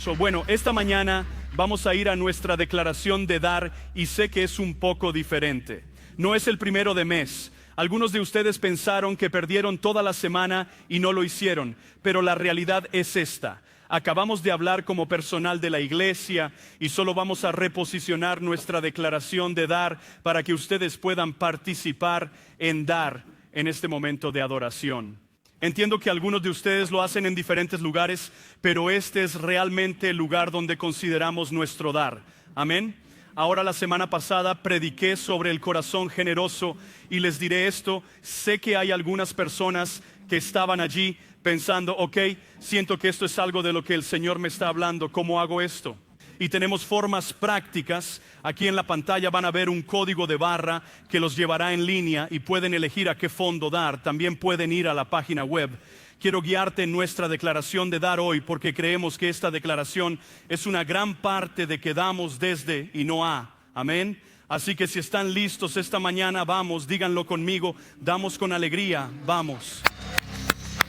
Bueno, esta mañana vamos a ir a nuestra declaración de dar y sé que es un poco diferente. No es el primero de mes. Algunos de ustedes pensaron que perdieron toda la semana y no lo hicieron, pero la realidad es esta. Acabamos de hablar como personal de la iglesia y solo vamos a reposicionar nuestra declaración de dar para que ustedes puedan participar en dar en este momento de adoración. Entiendo que algunos de ustedes lo hacen en diferentes lugares, pero este es realmente el lugar donde consideramos nuestro dar. Amén. Ahora, la semana pasada prediqué sobre el corazón generoso y les diré esto. Sé que hay algunas personas que estaban allí pensando, ok, siento que esto es algo de lo que el Señor me está hablando. ¿Cómo hago esto? Y tenemos formas prácticas. Aquí en la pantalla van a ver un código de barra que los llevará en línea y pueden elegir a qué fondo dar. También pueden ir a la página web. Quiero guiarte en nuestra declaración de dar hoy porque creemos que esta declaración es una gran parte de que damos desde y no a. Amén. Así que si están listos esta mañana, vamos, díganlo conmigo, damos con alegría, vamos.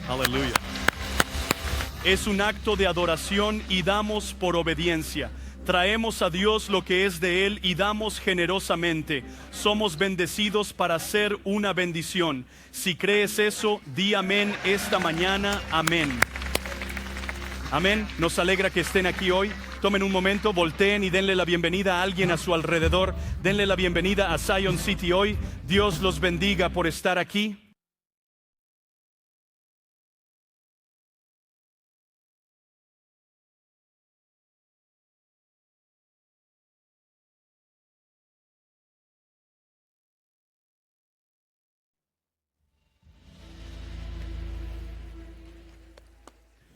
Aleluya. Es un acto de adoración y damos por obediencia. Traemos a Dios lo que es de Él y damos generosamente. Somos bendecidos para ser una bendición. Si crees eso, di amén esta mañana. Amén. Amén. Nos alegra que estén aquí hoy. Tomen un momento, volteen y denle la bienvenida a alguien a su alrededor. Denle la bienvenida a Zion City hoy. Dios los bendiga por estar aquí.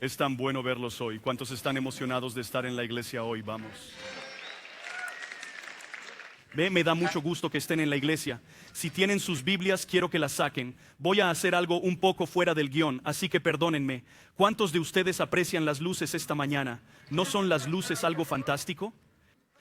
Es tan bueno verlos hoy. ¿Cuántos están emocionados de estar en la iglesia hoy? Vamos. Me da mucho gusto que estén en la iglesia. Si tienen sus Biblias, quiero que las saquen. Voy a hacer algo un poco fuera del guión, así que perdónenme. ¿Cuántos de ustedes aprecian las luces esta mañana? ¿No son las luces algo fantástico?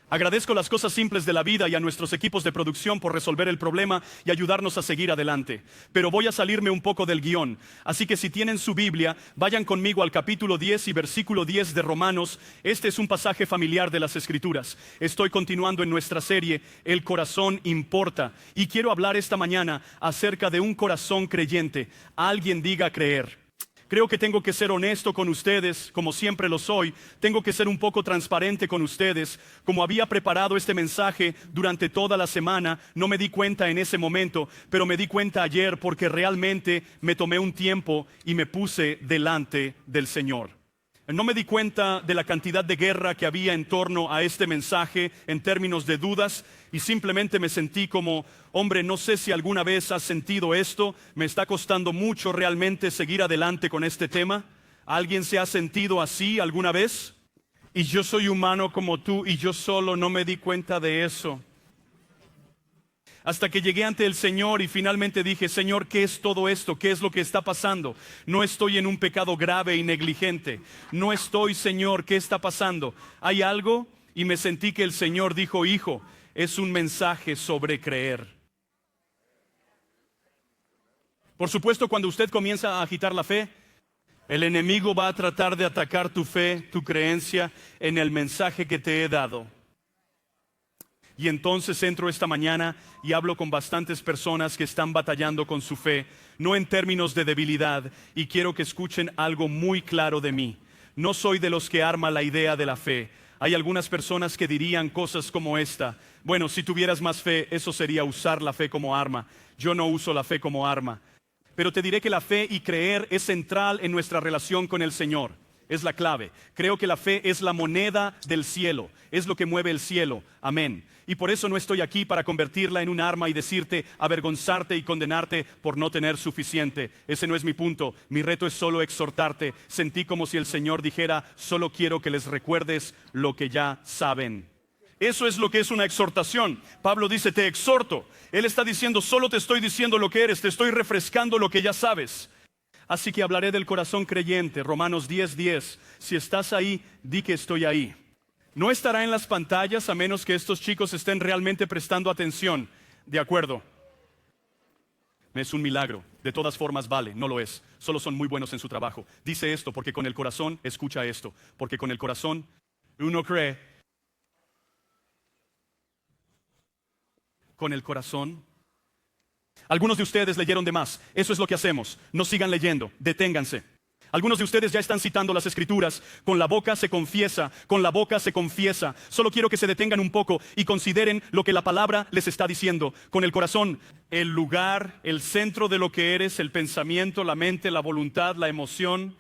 Agradezco las cosas simples de la vida y a nuestros equipos de producción por resolver el problema y ayudarnos a seguir adelante. Pero voy a salirme un poco del guión. Así que si tienen su Biblia, vayan conmigo al capítulo 10 y versículo 10 de Romanos. Este es un pasaje familiar de las Escrituras. Estoy continuando en nuestra serie, El corazón importa. Y quiero hablar esta mañana acerca de un corazón creyente. Alguien diga creer. Creo que tengo que ser honesto con ustedes, como siempre lo soy. Tengo que ser un poco transparente con ustedes. Como había preparado este mensaje durante toda la semana, no me di cuenta en ese momento, pero me di cuenta ayer porque realmente me tomé un tiempo y me puse delante del Señor. No me di cuenta de la cantidad de guerra que había en torno a este mensaje en términos de dudas y simplemente me sentí como, hombre, no sé si alguna vez has sentido esto, me está costando mucho realmente seguir adelante con este tema. ¿Alguien se ha sentido así alguna vez? Y yo soy humano como tú y yo solo no me di cuenta de eso. Hasta que llegué ante el Señor y finalmente dije, Señor, ¿qué es todo esto? ¿Qué es lo que está pasando? No estoy en un pecado grave y negligente. No estoy, Señor, ¿qué está pasando? ¿Hay algo? Y me sentí que el Señor dijo, hijo, es un mensaje sobre creer. Por supuesto, cuando usted comienza a agitar la fe, el enemigo va a tratar de atacar tu fe, tu creencia en el mensaje que te he dado. Y entonces entro esta mañana y hablo con bastantes personas que están batallando con su fe, no en términos de debilidad, y quiero que escuchen algo muy claro de mí. No soy de los que arma la idea de la fe. Hay algunas personas que dirían cosas como esta. Bueno, si tuvieras más fe, eso sería usar la fe como arma. Yo no uso la fe como arma. Pero te diré que la fe y creer es central en nuestra relación con el Señor. Es la clave. Creo que la fe es la moneda del cielo. Es lo que mueve el cielo. Amén. Y por eso no estoy aquí para convertirla en un arma y decirte, avergonzarte y condenarte por no tener suficiente. Ese no es mi punto. Mi reto es solo exhortarte. Sentí como si el Señor dijera, solo quiero que les recuerdes lo que ya saben. Eso es lo que es una exhortación. Pablo dice, te exhorto. Él está diciendo, solo te estoy diciendo lo que eres. Te estoy refrescando lo que ya sabes. Así que hablaré del corazón creyente, Romanos 10:10. Si estás ahí, di que estoy ahí. No estará en las pantallas a menos que estos chicos estén realmente prestando atención. De acuerdo. Es un milagro. De todas formas vale, no lo es. Solo son muy buenos en su trabajo. Dice esto porque con el corazón, escucha esto, porque con el corazón Uno cree con el corazón. Algunos de ustedes leyeron de más. Eso es lo que hacemos. No sigan leyendo. Deténganse. Algunos de ustedes ya están citando las escrituras. Con la boca se confiesa, con la boca se confiesa. Solo quiero que se detengan un poco y consideren lo que la palabra les está diciendo. Con el corazón, el lugar, el centro de lo que eres, el pensamiento, la mente, la voluntad, la emoción,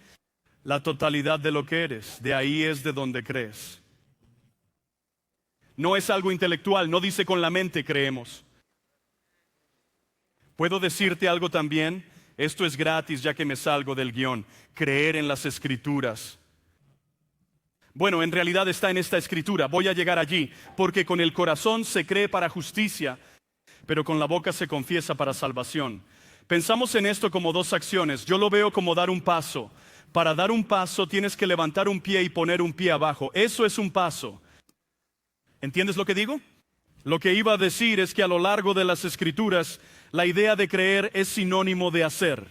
la totalidad de lo que eres. De ahí es de donde crees. No es algo intelectual, no dice con la mente creemos. ¿Puedo decirte algo también? Esto es gratis ya que me salgo del guión. Creer en las escrituras. Bueno, en realidad está en esta escritura. Voy a llegar allí. Porque con el corazón se cree para justicia, pero con la boca se confiesa para salvación. Pensamos en esto como dos acciones. Yo lo veo como dar un paso. Para dar un paso tienes que levantar un pie y poner un pie abajo. Eso es un paso. ¿Entiendes lo que digo? Lo que iba a decir es que a lo largo de las escrituras, la idea de creer es sinónimo de hacer.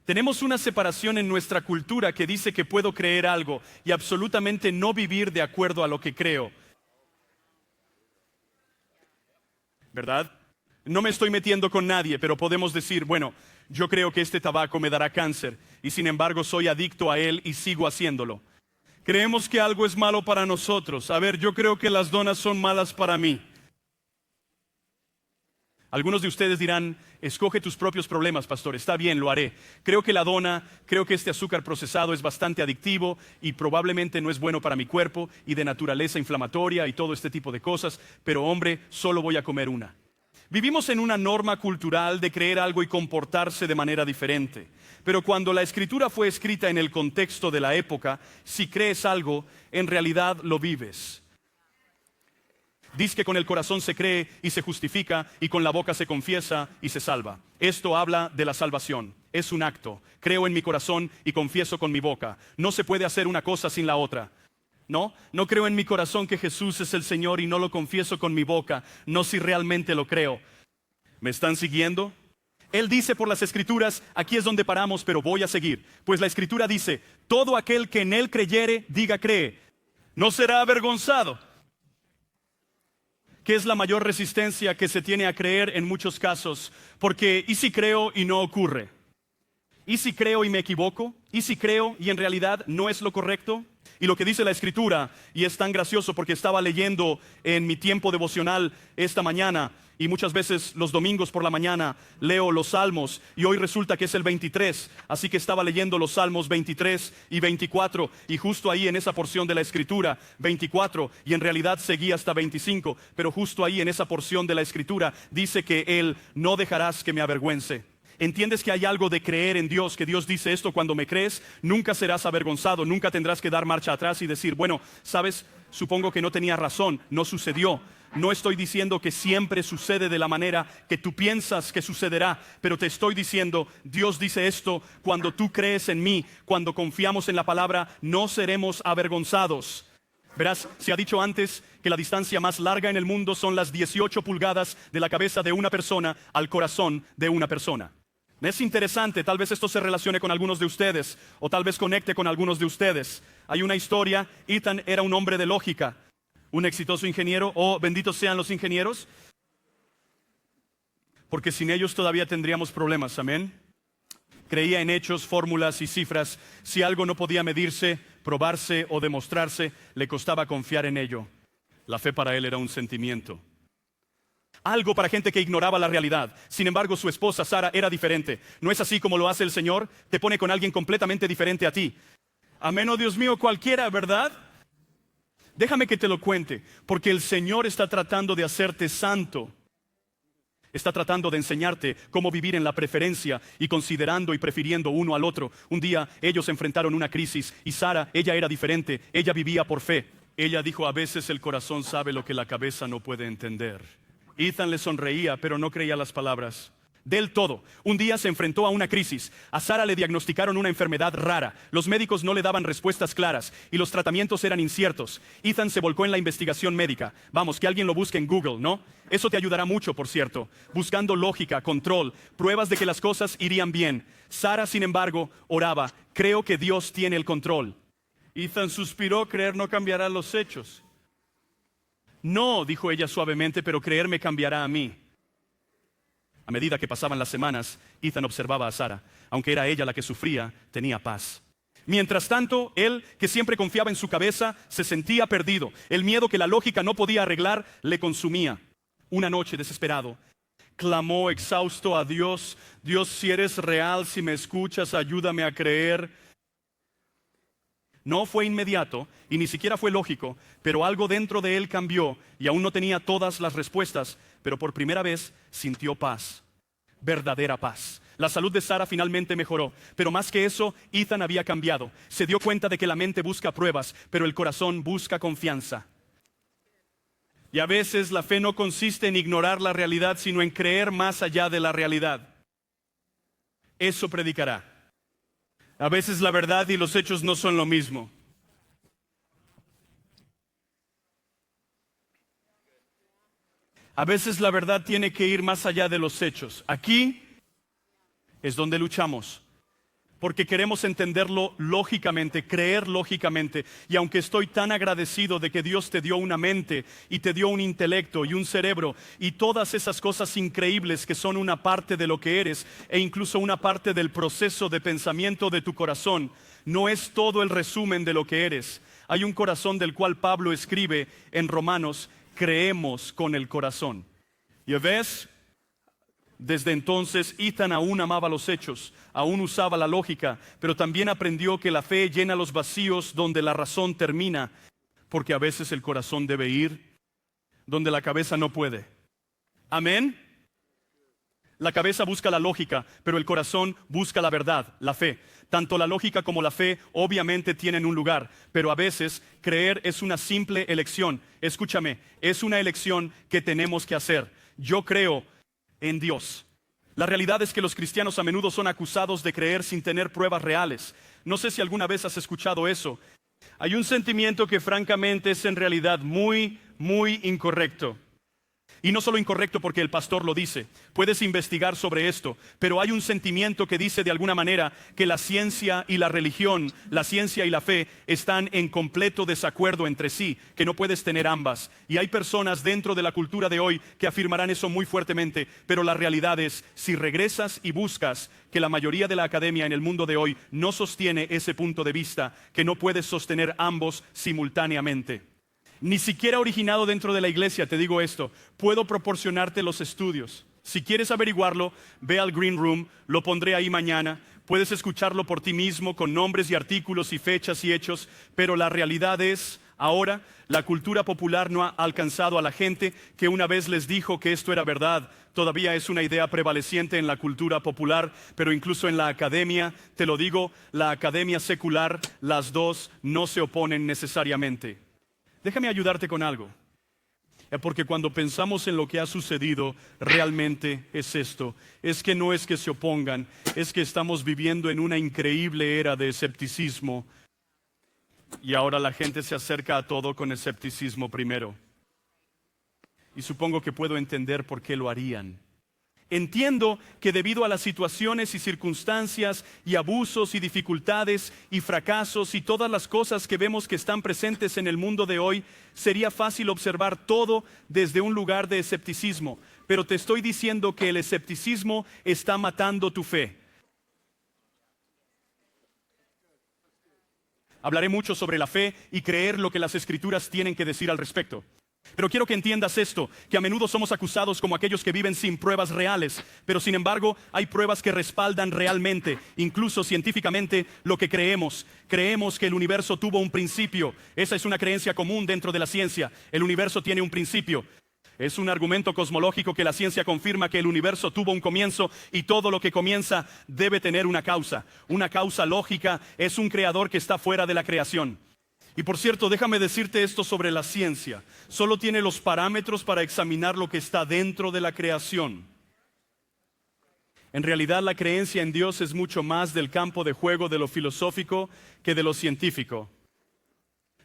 Tenemos una separación en nuestra cultura que dice que puedo creer algo y absolutamente no vivir de acuerdo a lo que creo. ¿Verdad? No me estoy metiendo con nadie, pero podemos decir, bueno, yo creo que este tabaco me dará cáncer y sin embargo soy adicto a él y sigo haciéndolo. Creemos que algo es malo para nosotros. A ver, yo creo que las donas son malas para mí. Algunos de ustedes dirán, escoge tus propios problemas, pastor. Está bien, lo haré. Creo que la dona, creo que este azúcar procesado es bastante adictivo y probablemente no es bueno para mi cuerpo y de naturaleza inflamatoria y todo este tipo de cosas, pero hombre, solo voy a comer una. Vivimos en una norma cultural de creer algo y comportarse de manera diferente. Pero cuando la escritura fue escrita en el contexto de la época, si crees algo, en realidad lo vives. Dice que con el corazón se cree y se justifica y con la boca se confiesa y se salva. Esto habla de la salvación. Es un acto. Creo en mi corazón y confieso con mi boca. No se puede hacer una cosa sin la otra. No creo en mi corazón que Jesús es el Señor y no lo confieso con mi boca. No si realmente lo creo. ¿Me están siguiendo? Él dice por las escrituras, aquí es donde paramos, pero voy a seguir. Pues la escritura dice, todo aquel que en él creyere, diga cree. No será avergonzado. ¿Qué es la mayor resistencia que se tiene a creer en muchos casos? Porque, ¿y si creo y no ocurre? ¿Y si creo y me equivoco? ¿Y si creo y en realidad no es lo correcto? Y lo que dice la escritura, y es tan gracioso porque estaba leyendo en mi tiempo devocional esta mañana, y muchas veces los domingos por la mañana leo los salmos, y hoy resulta que es el 23, así que estaba leyendo los salmos 23 y 24, y justo ahí en esa porción de la escritura, 24, y en realidad seguí hasta 25, pero justo ahí en esa porción de la escritura dice que Él no dejarás que me avergüence. ¿Entiendes que hay algo de creer en Dios? Que Dios dice esto, cuando me crees, nunca serás avergonzado, nunca tendrás que dar marcha atrás y decir, bueno, sabes, supongo que no tenía razón, no sucedió. No estoy diciendo que siempre sucede de la manera que tú piensas que sucederá, pero te estoy diciendo, Dios dice esto, cuando tú crees en mí, cuando confiamos en la palabra, no seremos avergonzados. Verás, se ha dicho antes que la distancia más larga en el mundo son las 18 pulgadas de la cabeza de una persona al corazón de una persona. Es interesante, tal vez esto se relacione con algunos de ustedes o tal vez conecte con algunos de ustedes. Hay una historia, Ethan era un hombre de lógica, un exitoso ingeniero, benditos sean los ingenieros, porque sin ellos todavía tendríamos problemas, amén. Creía en hechos, fórmulas y cifras. Si algo no podía medirse, probarse o demostrarse, le costaba confiar en ello. La fe para él era un sentimiento. Algo para gente que ignoraba la realidad. Sin embargo, su esposa Sara era diferente. ¿No es así como lo hace el Señor? Te pone con alguien completamente diferente a ti. Amén, oh Dios mío, cualquiera, ¿verdad? Déjame que te lo cuente, porque el Señor está tratando de hacerte santo. Está tratando de enseñarte cómo vivir en la preferencia y considerando y prefiriendo uno al otro. Un día ellos enfrentaron una crisis y Sara, ella era diferente, ella vivía por fe. Ella dijo, a veces el corazón sabe lo que la cabeza no puede entender. Ethan le sonreía, pero no creía las palabras. Del todo. Un día se enfrentó a una crisis. A Sara le diagnosticaron una enfermedad rara. Los médicos no le daban respuestas claras y los tratamientos eran inciertos. Ethan se volcó en la investigación médica. Vamos, que alguien lo busque en Google, ¿no? Eso te ayudará mucho, por cierto. Buscando lógica, control, pruebas de que las cosas irían bien. Sara, sin embargo, oraba. Creo que Dios tiene el control. Ethan suspiró, creer no cambiará los hechos. No, dijo ella suavemente, pero creer me cambiará a mí. A medida que pasaban las semanas, Ethan observaba a Sara. Aunque era ella la que sufría, tenía paz. Mientras tanto, él, que siempre confiaba en su cabeza, se sentía perdido. El miedo que la lógica no podía arreglar le consumía. Una noche, desesperado, clamó exhausto a Dios: Dios, si eres real, si me escuchas, ayúdame a creer. No fue inmediato y ni siquiera fue lógico, pero algo dentro de él cambió y aún no tenía todas las respuestas, pero por primera vez sintió paz, verdadera paz. La salud de Sara finalmente mejoró, pero más que eso, Ethan había cambiado. Se dio cuenta de que la mente busca pruebas, pero el corazón busca confianza. Y a veces la fe no consiste en ignorar la realidad, sino en creer más allá de la realidad. Eso predicará. A veces la verdad y los hechos no son lo mismo. A veces la verdad tiene que ir más allá de los hechos. Aquí es donde luchamos, porque queremos entenderlo lógicamente, creer lógicamente. Y aunque estoy tan agradecido de que Dios te dio una mente y te dio un intelecto y un cerebro y todas esas cosas increíbles que son una parte de lo que eres e incluso una parte del proceso de pensamiento de tu corazón, no es todo el resumen de lo que eres. Hay un corazón del cual Pablo escribe en Romanos: creemos con el corazón. ¿Y ves? Desde entonces, Ethan aún amaba los hechos, aún usaba la lógica, pero también aprendió que la fe llena los vacíos donde la razón termina, porque a veces el corazón debe ir donde la cabeza no puede. ¿Amén? La cabeza busca la lógica, pero el corazón busca la verdad, la fe. Tanto la lógica como la fe obviamente tienen un lugar, pero a veces creer es una simple elección. Escúchame, es una elección que tenemos que hacer. Yo creo en Dios. La realidad es que los cristianos a menudo son acusados de creer sin tener pruebas reales. No sé si alguna vez has escuchado eso. Hay un sentimiento que francamente es en realidad muy incorrecto. Y no solo incorrecto porque el pastor lo dice. Puedes investigar sobre esto, pero hay un sentimiento que dice de alguna manera que la ciencia y la religión, la ciencia y la fe están en completo desacuerdo entre sí, que no puedes tener ambas. Y hay personas dentro de la cultura de hoy que afirmarán eso muy fuertemente, pero la realidad es, si regresas y buscas, que la mayoría de la academia en el mundo de hoy no sostiene ese punto de vista, que no puedes sostener ambos simultáneamente. Ni siquiera originado dentro de la iglesia, te digo esto, puedo proporcionarte los estudios. Si quieres averiguarlo, ve al Green Room, lo pondré ahí mañana. Puedes escucharlo por ti mismo con nombres y artículos y fechas y hechos, pero la realidad es, ahora, la cultura popular no ha alcanzado a la gente que una vez les dijo que esto era verdad. Todavía es una idea prevaleciente en la cultura popular, pero incluso en la academia, te lo digo, la academia secular, las dos no se oponen necesariamente. Déjame ayudarte con algo, porque cuando pensamos en lo que ha sucedido, realmente es esto. Es que no es que se opongan, es que estamos viviendo en una increíble era de escepticismo y ahora la gente se acerca a todo con escepticismo primero. Y supongo que puedo entender por qué lo harían. Entiendo que debido a las situaciones y circunstancias y abusos y dificultades y fracasos y todas las cosas que vemos que están presentes en el mundo de hoy, sería fácil observar todo desde un lugar de escepticismo. Pero te estoy diciendo que el escepticismo está matando tu fe. Hablaré mucho sobre la fe y creer lo que las Escrituras tienen que decir al respecto. Pero quiero que entiendas esto, que a menudo somos acusados como aquellos que viven sin pruebas reales, pero sin embargo hay pruebas que respaldan realmente, incluso científicamente, lo que creemos. Creemos que el universo tuvo un principio. Esa es una creencia común dentro de la ciencia. El universo tiene un principio. Es un argumento cosmológico que la ciencia confirma que el universo tuvo un comienzo y todo lo que comienza debe tener una causa. Una causa lógica es un creador que está fuera de la creación. Y por cierto, déjame decirte esto sobre la ciencia. Solo tiene los parámetros para examinar lo que está dentro de la creación. En realidad, la creencia en Dios es mucho más del campo de juego de lo filosófico que de lo científico.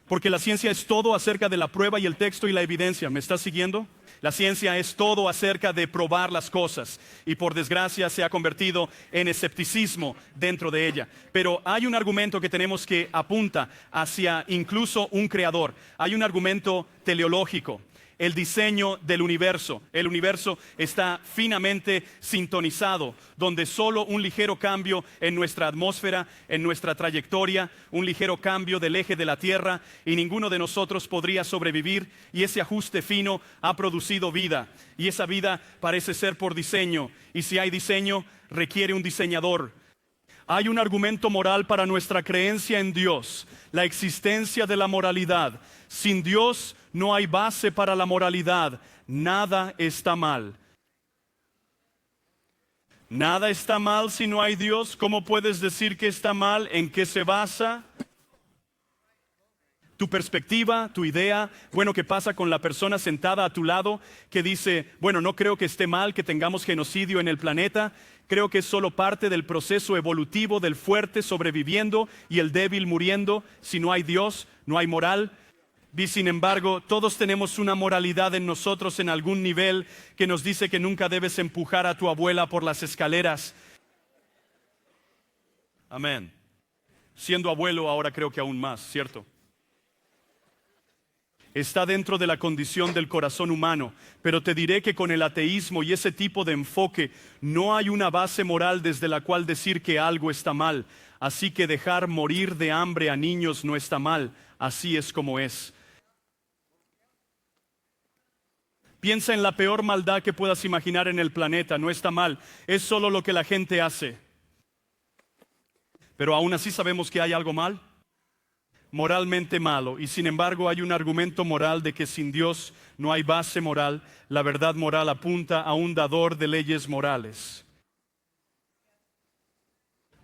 Porque la ciencia es todo acerca de la prueba y el texto y la evidencia. ¿Me estás siguiendo? La ciencia es todo acerca de probar las cosas y por desgracia se ha convertido en escepticismo dentro de ella. Pero hay un argumento que tenemos que apunta hacia incluso un creador. Hay un argumento teleológico. El diseño del universo. El universo está finamente sintonizado, donde solo un ligero cambio en nuestra atmósfera, en nuestra trayectoria, un ligero cambio del eje de la Tierra y ninguno de nosotros podría sobrevivir, y ese ajuste fino ha producido vida, y esa vida parece ser por diseño, y si hay diseño, requiere un diseñador. Hay un argumento moral para nuestra creencia en Dios, la existencia de la moralidad. Sin Dios no hay base para la moralidad. Nada está mal. Nada está mal si no hay Dios. ¿Cómo puedes decir que está mal? ¿En qué se basa? Tu perspectiva, tu idea. Bueno, ¿qué pasa con la persona sentada a tu lado que dice, bueno, no creo que esté mal que tengamos genocidio en el planeta? Creo que es solo parte del proceso evolutivo del fuerte sobreviviendo y el débil muriendo. Si no hay Dios, no hay moral. Y sin embargo, todos tenemos una moralidad en nosotros en algún nivel que nos dice que nunca debes empujar a tu abuela por las escaleras. Amén. Siendo abuelo ahora creo que aún más, ¿cierto? Está dentro de la condición del corazón humano, pero te diré que con el ateísmo y ese tipo de enfoque no hay una base moral desde la cual decir que algo está mal. Así que dejar morir de hambre a niños no está mal, así es como es. Piensa en la peor maldad que puedas imaginar en el planeta, no está mal, es solo lo que la gente hace. Pero aún así sabemos que hay algo mal, moralmente malo, y sin embargo hay un argumento moral de que sin Dios no hay base moral. La verdad moral apunta a un dador de leyes morales.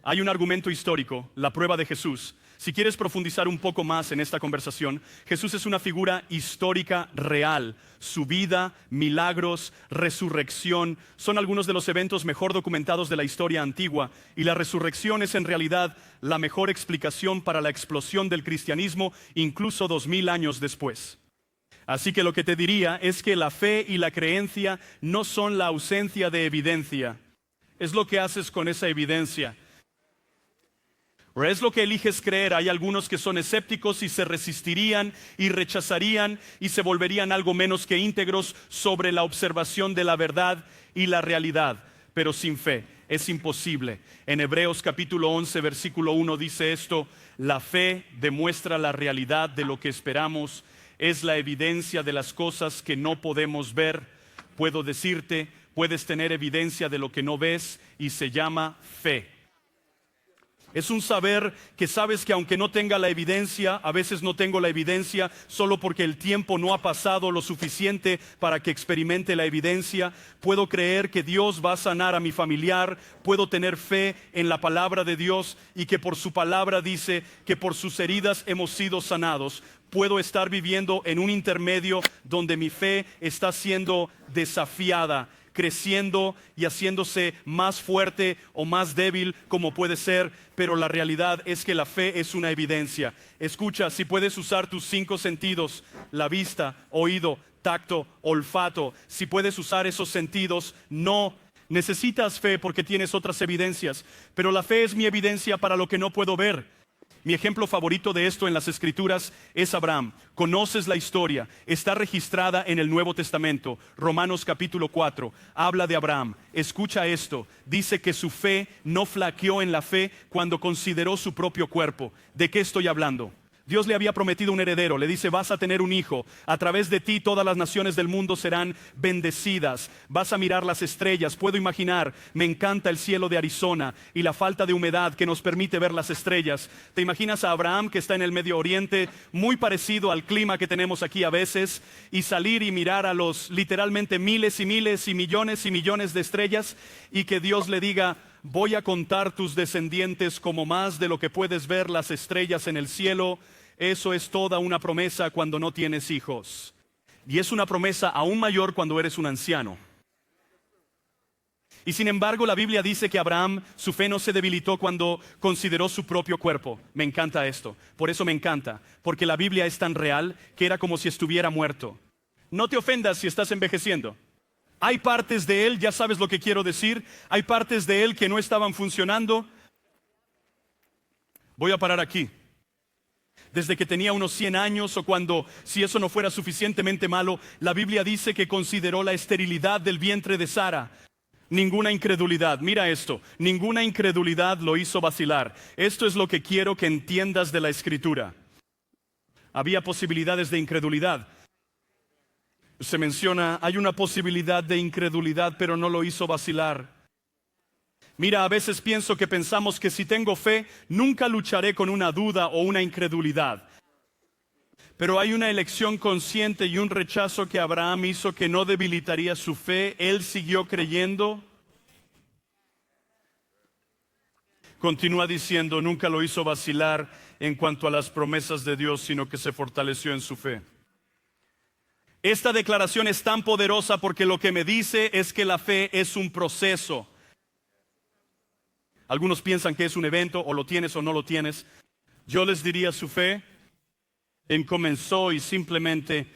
Hay un argumento histórico, la prueba de Jesús. Si quieres profundizar un poco más en esta conversación, Jesús es una figura histórica real. Su vida, milagros, resurrección son algunos de los eventos mejor documentados de la historia antigua, y la resurrección es en realidad la mejor explicación para la explosión del cristianismo incluso 2000 años después. Así que lo que te diría es que la fe y la creencia no son la ausencia de evidencia, es lo que haces con esa evidencia. ¿O es lo que eliges creer? Hay algunos que son escépticos y se resistirían y rechazarían y se volverían algo menos que íntegros sobre la observación de la verdad y la realidad. Pero sin fe es imposible. En Hebreos capítulo 11 versículo 1 dice esto: la fe demuestra la realidad de lo que esperamos, es la evidencia de las cosas que no podemos ver. Puedo decirte, puedes tener evidencia de lo que no ves y se llama fe. Es un saber que sabes que aunque no tenga la evidencia, a veces no tengo la evidencia solo porque el tiempo no ha pasado lo suficiente para que experimente la evidencia. Puedo creer que Dios va a sanar a mi familiar, puedo tener fe en la palabra de Dios y que por su palabra dice que por sus heridas hemos sido sanados. Puedo estar viviendo en un intermedio donde mi fe está siendo desafiada, creciendo y haciéndose más fuerte o más débil como puede ser, pero la realidad es que la fe es una evidencia. Escucha, si puedes usar tus 5 sentidos, la vista, oído, tacto, olfato, si puedes usar esos sentidos, no necesitas fe porque tienes otras evidencias, pero la fe es mi evidencia para lo que no puedo ver. Mi ejemplo favorito de esto en las Escrituras es Abraham. Conoces la historia, está registrada en el Nuevo Testamento. Romanos capítulo 4 habla de Abraham. Escucha esto, dice que su fe no flaqueó en la fe cuando consideró su propio cuerpo. ¿De qué estoy hablando? Dios le había prometido un heredero, le dice: vas a tener un hijo, a través de ti todas las naciones del mundo serán bendecidas, vas a mirar las estrellas. Puedo imaginar, me encanta el cielo de Arizona y la falta de humedad que nos permite ver las estrellas. Te imaginas a Abraham que está en el Medio Oriente, muy parecido al clima que tenemos aquí a veces, y salir y mirar a los literalmente miles y miles y millones de estrellas, y que Dios le diga: voy a contar tus descendientes como más de lo que puedes ver las estrellas en el cielo. Eso es toda una promesa cuando no tienes hijos. Y es una promesa aún mayor cuando eres un anciano. Y sin embargo, la Biblia dice que Abraham, su fe no se debilitó cuando consideró su propio cuerpo. Me encanta esto. Por eso me encanta. Porque la Biblia es tan real que era como si estuviera muerto. No te ofendas si estás envejeciendo. Hay partes de él, ya sabes lo que quiero decir. Hay partes de él que no estaban funcionando. Voy a parar aquí. Desde que tenía unos 100 años o cuando, si eso no fuera suficientemente malo, la Biblia dice que consideró la esterilidad del vientre de Sara. Ninguna incredulidad, mira esto, ninguna incredulidad lo hizo vacilar. Esto es lo que quiero que entiendas de la Escritura. Había posibilidades de incredulidad. Se menciona, hay una posibilidad de incredulidad, pero no lo hizo vacilar. Mira, a veces pienso que pensamos que si tengo fe, nunca lucharé con una duda o una incredulidad. Pero hay una elección consciente y un rechazo que Abraham hizo que no debilitaría su fe. Él siguió creyendo. Continúa diciendo, nunca lo hizo vacilar en cuanto a las promesas de Dios, sino que se fortaleció en su fe. Esta declaración es tan poderosa porque lo que me dice es que la fe es un proceso. Algunos piensan que es un evento, o lo tienes o no lo tienes. Yo les diría su fe comenzó y simplemente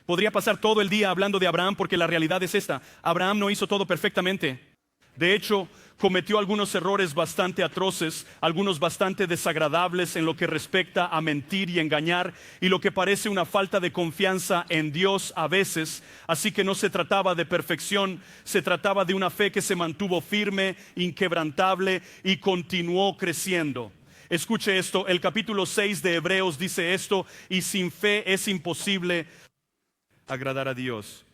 podría pasar todo el día hablando de Abraham porque la realidad es esta. Abraham no hizo todo perfectamente. De hecho, cometió algunos errores bastante atroces, algunos bastante desagradables en lo que respecta a mentir y engañar y lo que parece una falta de confianza en Dios a veces. Así que no se trataba de perfección, se trataba de una fe que se mantuvo firme, inquebrantable y continuó creciendo. Escuche esto, el capítulo 6 de Hebreos dice esto: y sin fe es imposible agradar a Dios.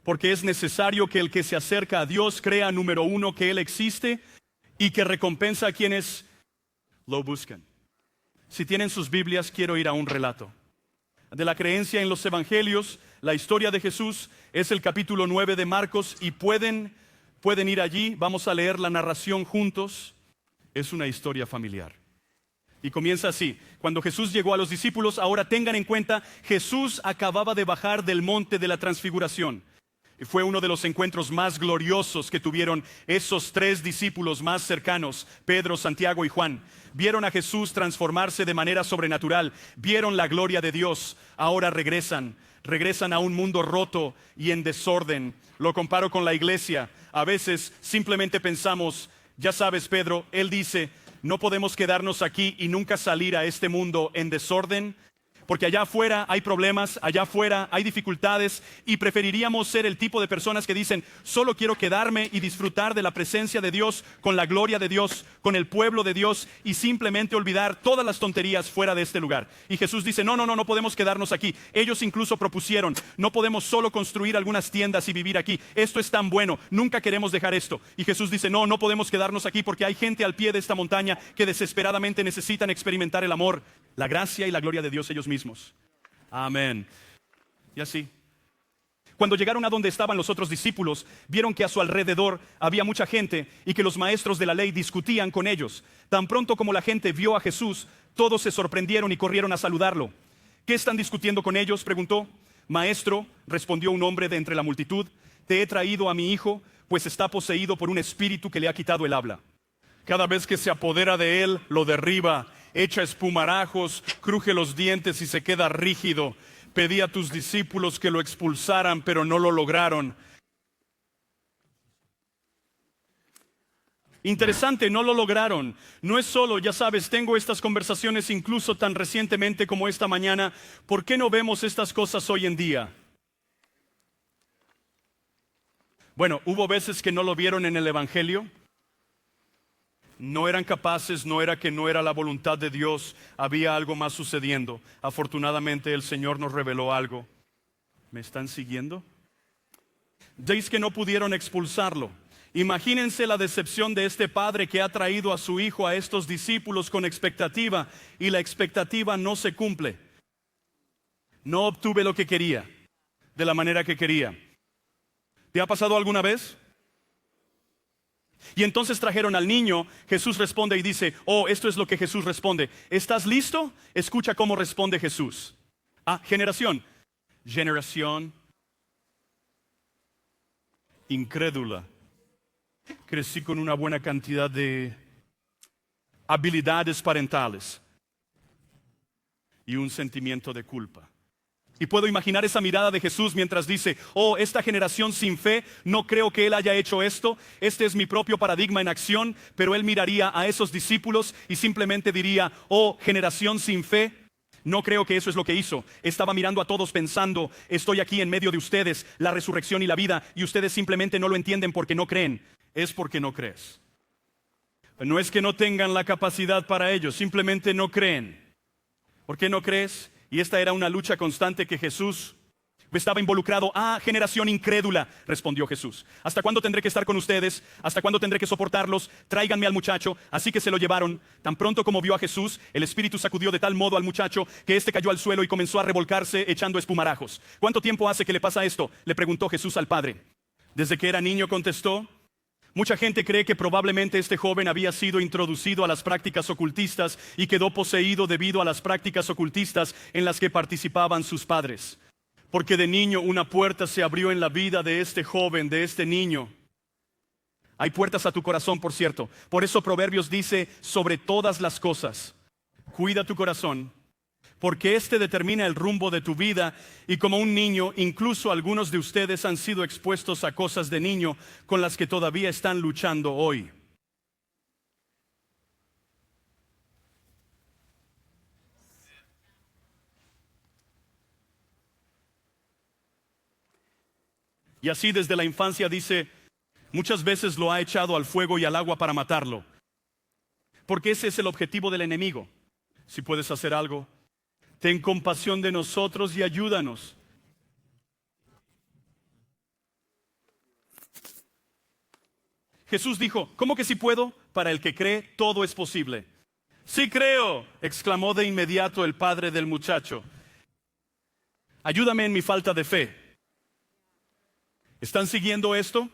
Porque es necesario que el que se acerca a Dios crea, número uno, que Él existe y que recompensa a quienes lo buscan. Si tienen sus Biblias, quiero ir a un relato de la creencia en los evangelios. La historia de Jesús es el capítulo 9 de Marcos y pueden ir allí. Vamos a leer la narración juntos. Es una historia familiar. Y comienza así: cuando Jesús llegó a los discípulos, ahora tengan en cuenta, Jesús acababa de bajar del monte de la transfiguración. Y fue uno de los encuentros más gloriosos que tuvieron esos tres discípulos más cercanos, Pedro, Santiago y Juan. Vieron a Jesús transformarse de manera sobrenatural, vieron la gloria de Dios. Ahora regresan a un mundo roto y en desorden. Lo comparo con la iglesia. A veces simplemente pensamos, ya sabes, Pedro, él dice, no podemos quedarnos aquí y nunca salir a este mundo en desorden, porque allá afuera hay problemas, allá afuera hay dificultades y preferiríamos ser el tipo de personas que dicen, solo quiero quedarme y disfrutar de la presencia de Dios, con la gloria de Dios, con el pueblo de Dios y simplemente olvidar todas las tonterías fuera de este lugar. Y Jesús dice, no podemos quedarnos aquí. Ellos incluso propusieron, no podemos solo construir algunas tiendas y vivir aquí. Esto es tan bueno, nunca queremos dejar esto. Y Jesús dice, no podemos quedarnos aquí porque hay gente al pie de esta montaña que desesperadamente necesitan experimentar el amor, la gracia y la gloria de Dios ellos mismos. Amén. Y así, cuando llegaron a donde estaban los otros discípulos, vieron que a su alrededor había mucha gente y que los maestros de la ley discutían con ellos. Tan pronto como la gente vio a Jesús, todos se sorprendieron y corrieron a saludarlo. ¿Qué están discutiendo con ellos?, preguntó. Maestro, respondió un hombre de entre la multitud, te he traído a mi hijo, pues está poseído por un espíritu que le ha quitado el habla. Cada vez que se apodera de él, lo derriba, echa espumarajos, cruje los dientes y se queda rígido. Pedí a tus discípulos que lo expulsaran, pero no lo lograron. Interesante, no lo lograron. No es solo, ya sabes, tengo estas conversaciones incluso tan recientemente como esta mañana. ¿Por qué no vemos estas cosas hoy en día? Bueno, hubo veces que no lo vieron en el Evangelio. No eran capaces, no era que no era la voluntad de Dios, había algo más sucediendo. Afortunadamente el Señor nos reveló algo. ¿Me están siguiendo? Dice que no pudieron expulsarlo. Imagínense la decepción de este padre que ha traído a su hijo a estos discípulos con expectativa y la expectativa no se cumple. No obtuve lo que quería, de la manera que quería. ¿Te ha pasado alguna vez? Y entonces trajeron al niño. Jesús responde y dice, esto es lo que Jesús responde. ¿Estás listo? Escucha cómo responde Jesús. Generación. incrédula. Crecí con una buena cantidad de habilidades parentales y un sentimiento de culpa. Y puedo imaginar esa mirada de Jesús mientras dice, oh, esta generación sin fe, no creo que Él haya hecho esto. Este es mi propio paradigma en acción, pero Él miraría a esos discípulos y simplemente diría, oh, generación sin fe. No creo que eso es lo que hizo. Estaba mirando a todos pensando, estoy aquí en medio de ustedes, la resurrección y la vida, y ustedes simplemente no lo entienden porque no creen. Es porque no crees. No es que no tengan la capacidad para ello, simplemente no creen. ¿Por qué no crees? Y esta era una lucha constante que Jesús estaba involucrado. Ah, generación incrédula, respondió Jesús. ¿Hasta cuándo tendré que estar con ustedes? ¿Hasta cuándo tendré que soportarlos? Tráiganme al muchacho. Así que se lo llevaron. Tan pronto como vio a Jesús, el espíritu sacudió de tal modo al muchacho que éste cayó al suelo y comenzó a revolcarse echando espumarajos. ¿Cuánto tiempo hace que le pasa esto?, le preguntó Jesús al padre. Desde que era niño, contestó. Mucha gente cree que probablemente este joven había sido introducido a las prácticas ocultistas y quedó poseído debido a las prácticas ocultistas en las que participaban sus padres. Porque de niño una puerta se abrió en la vida de este joven, de este niño. Hay puertas a tu corazón, por cierto. Por eso Proverbios dice, sobre todas las cosas, cuida tu corazón, porque este determina el rumbo de tu vida. Y como un niño, incluso algunos de ustedes han sido expuestos a cosas de niño con las que todavía están luchando hoy. Y así desde la infancia dice, muchas veces lo ha echado al fuego y al agua para matarlo. Porque ese es el objetivo del enemigo. Si puedes hacer algo, ten compasión de nosotros y ayúdanos. Jesús dijo, ¿cómo que si puedo? Para el que cree, todo es posible. Sí creo, exclamó de inmediato el padre del muchacho. Ayúdame en mi falta de fe. ¿Están siguiendo esto?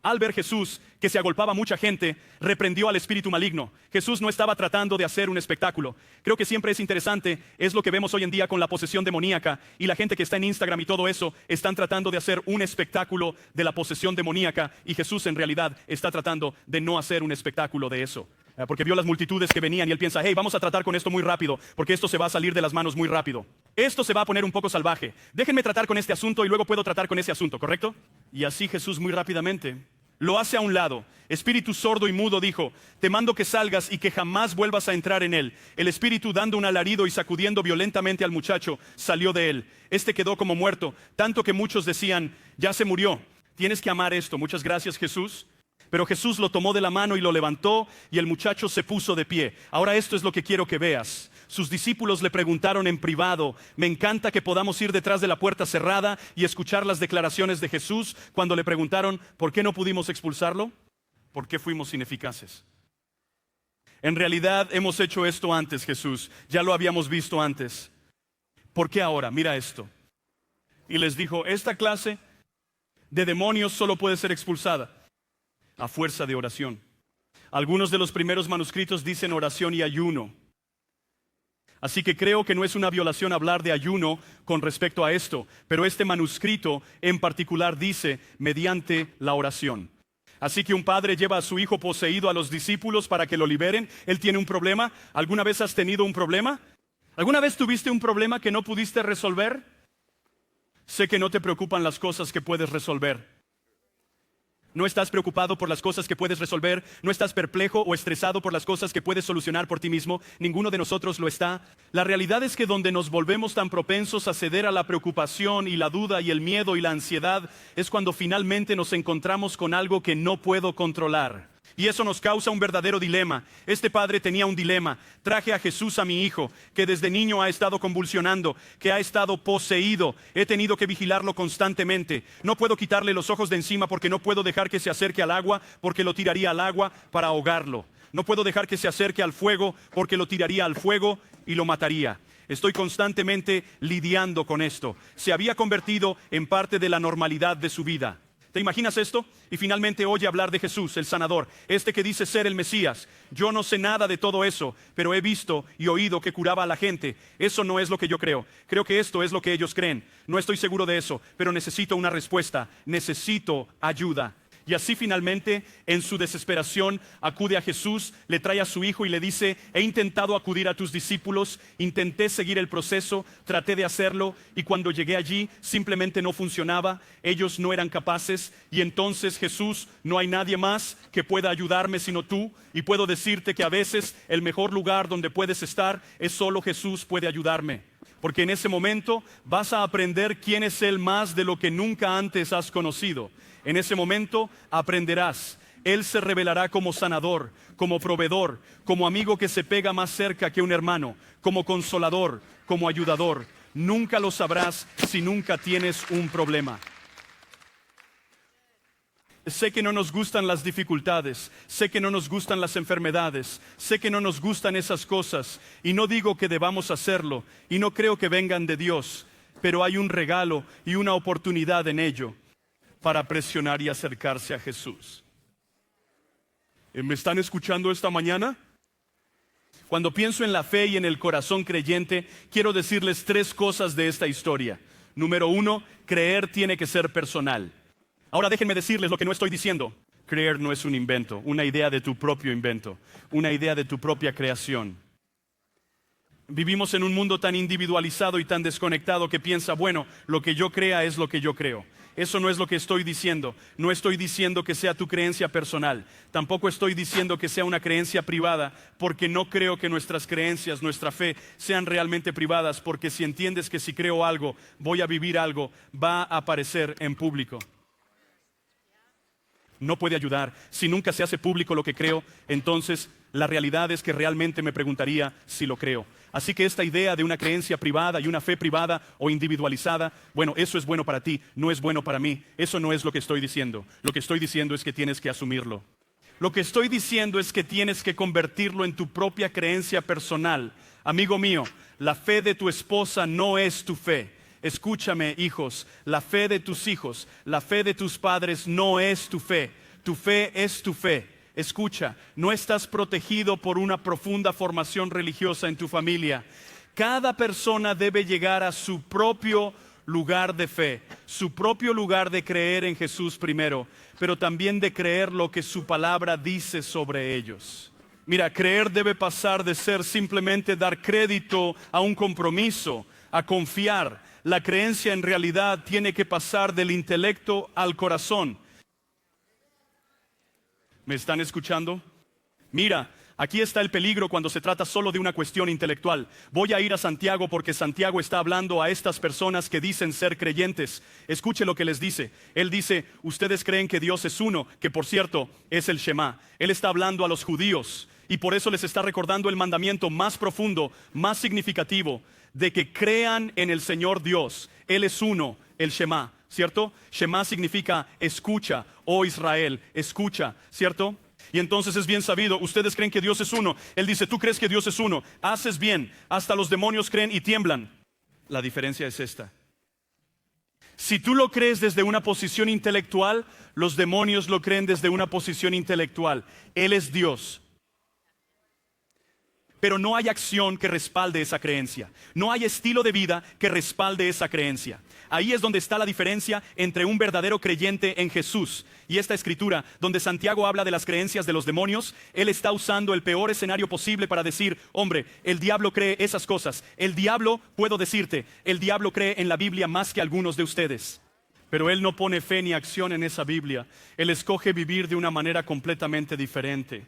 Al ver Jesús que se agolpaba mucha gente, reprendió al espíritu maligno. Jesús no estaba tratando de hacer un espectáculo. Creo que siempre es interesante, es lo que vemos hoy en día con la posesión demoníaca, y la gente que está en Instagram y todo eso, están tratando de hacer un espectáculo de la posesión demoníaca, y Jesús en realidad está tratando de no hacer un espectáculo de eso. Porque vio las multitudes que venían y él piensa, hey, vamos a tratar con esto muy rápido, porque esto se va a salir de las manos muy rápido. Esto se va a poner un poco salvaje. Déjenme tratar con este asunto y luego puedo tratar con ese asunto, ¿correcto? Y así Jesús muy rápidamente lo hace a un lado. Espíritu sordo y mudo dijo, te mando que salgas y que jamás vuelvas a entrar en él. El espíritu, dando un alarido y sacudiendo violentamente al muchacho, salió de él. Este quedó como muerto, tanto que muchos decían, ya se murió. Tienes que amar esto. Muchas gracias, Jesús. Pero Jesús lo tomó de la mano y lo levantó, y el muchacho se puso de pie. Ahora esto es lo que quiero que veas. Sus discípulos le preguntaron en privado, me encanta que podamos ir detrás de la puerta cerrada y escuchar las declaraciones de Jesús cuando le preguntaron, ¿por qué no pudimos expulsarlo? ¿Por qué fuimos ineficaces? En realidad hemos hecho esto antes, Jesús, ya lo habíamos visto antes. ¿Por qué ahora? Mira esto. Y les dijo, esta clase de demonios solo puede ser expulsada a fuerza de oración. Algunos de los primeros manuscritos dicen oración y ayuno. Así que creo que no es una violación hablar de ayuno con respecto a esto, pero este manuscrito en particular dice mediante la oración. Así que un padre lleva a su hijo poseído a los discípulos para que lo liberen. Él tiene un problema. ¿Alguna vez has tenido un problema? ¿Alguna vez tuviste un problema que no pudiste resolver? Sé que no te preocupan las cosas que puedes resolver. No estás preocupado por las cosas que puedes resolver, no estás perplejo o estresado por las cosas que puedes solucionar por ti mismo, ninguno de nosotros lo está. La realidad es que donde nos volvemos tan propensos a ceder a la preocupación y la duda y el miedo y la ansiedad es cuando finalmente nos encontramos con algo que no puedo controlar. Y eso nos causa un verdadero dilema. Este padre tenía un dilema. Traje a Jesús a mi hijo, que desde niño ha estado convulsionando, que ha estado poseído. He tenido que vigilarlo constantemente. No puedo quitarle los ojos de encima porque no puedo dejar que se acerque al agua, porque lo tiraría al agua para ahogarlo. No puedo dejar que se acerque al fuego porque lo tiraría al fuego y lo mataría. Estoy constantemente lidiando con esto. Se había convertido en parte de la normalidad de su vida. ¿Te imaginas esto? Y finalmente oye hablar de Jesús, el sanador, este que dice ser el Mesías. Yo no sé nada de todo eso, pero he visto y oído que curaba a la gente. Eso no es lo que yo creo. Creo que esto es lo que ellos creen. No estoy seguro de eso, pero necesito una respuesta. Necesito ayuda. Y así finalmente, en su desesperación, acude a Jesús, le trae a su hijo y le dice: he intentado acudir a tus discípulos, intenté seguir el proceso, traté de hacerlo, y cuando llegué allí simplemente no funcionaba, ellos no eran capaces, y entonces Jesús, no hay nadie más que pueda ayudarme sino tú, y puedo decirte que a veces el mejor lugar donde puedes estar es solo Jesús puede ayudarme. Porque en ese momento vas a aprender quién es Él más de lo que nunca antes has conocido. En ese momento aprenderás. Él se revelará como sanador, como proveedor, como amigo que se pega más cerca que un hermano, como consolador, como ayudador. Nunca lo sabrás si nunca tienes un problema. Sé que no nos gustan las dificultades, sé que no nos gustan las enfermedades, sé que no nos gustan esas cosas, y no digo que debamos hacerlo, y no creo que vengan de Dios, pero hay un regalo y una oportunidad en ello para presionar y acercarse a Jesús. ¿Me están escuchando esta mañana? Cuando pienso en la fe y en el corazón creyente, quiero decirles 3 cosas de esta historia. Número 1, creer tiene que ser personal. Ahora déjenme decirles lo que no estoy diciendo. Creer no es un invento, una idea de tu propio invento, una idea de tu propia creación. Vivimos en un mundo tan individualizado y tan desconectado que piensa, bueno, lo que yo crea es lo que yo creo. Eso no es lo que estoy diciendo. No estoy diciendo que sea tu creencia personal. Tampoco estoy diciendo que sea una creencia privada, porque no creo que nuestras creencias, nuestra fe, sean realmente privadas, porque si entiendes que si creo algo, voy a vivir algo, va a aparecer en público. No puede ayudar. Si nunca se hace público lo que creo, entonces la realidad es que realmente me preguntaría si lo creo. Así que esta idea de una creencia privada y una fe privada o individualizada, bueno, eso es bueno para ti, no es bueno para mí. Eso no es lo que estoy diciendo. Lo que estoy diciendo es que tienes que asumirlo. Lo que estoy diciendo es que tienes que convertirlo en tu propia creencia personal. Amigo mío, la fe de tu esposa no es tu fe. Escúchame, hijos, la fe de tus hijos, la fe de tus padres no es tu fe. Tu fe es tu fe. Escucha, no estás protegido por una profunda formación religiosa en tu familia. Cada persona debe llegar a su propio lugar de fe, su propio lugar de creer en Jesús primero, pero también de creer lo que su palabra dice sobre ellos. Mira, creer debe pasar de ser simplemente dar crédito a un compromiso, a confiar. La creencia en realidad tiene que pasar del intelecto al corazón. ¿Me están escuchando? Mira, aquí está el peligro cuando se trata solo de una cuestión intelectual. Voy a ir a Santiago porque Santiago está hablando a estas personas que dicen ser creyentes. Escuche lo que les dice. Él dice, ustedes creen que Dios es uno, que por cierto es el Shema. Él está hablando a los judíos y por eso les está recordando el mandamiento más profundo, más significativo, de que crean en el Señor Dios. Él es uno, el Shema. ¿Cierto? Shema significa escucha, oh Israel, escucha, ¿cierto? Y entonces es bien sabido, ustedes creen que Dios es uno. Él dice, tú crees que Dios es uno, haces bien, hasta los demonios creen y tiemblan. La diferencia es esta. Si tú lo crees desde una posición intelectual, los demonios lo creen desde una posición intelectual. Él es Dios. Pero no hay acción que respalde esa creencia. No hay estilo de vida que respalde esa creencia. Ahí es donde está la diferencia entre un verdadero creyente en Jesús y esta escritura, donde Santiago habla de las creencias de los demonios. Él está usando el peor escenario posible para decir, hombre, el diablo cree esas cosas. El diablo, puedo decirte, el diablo cree en la Biblia más que algunos de ustedes. Pero él no pone fe ni acción en esa Biblia. Él escoge vivir de una manera completamente diferente.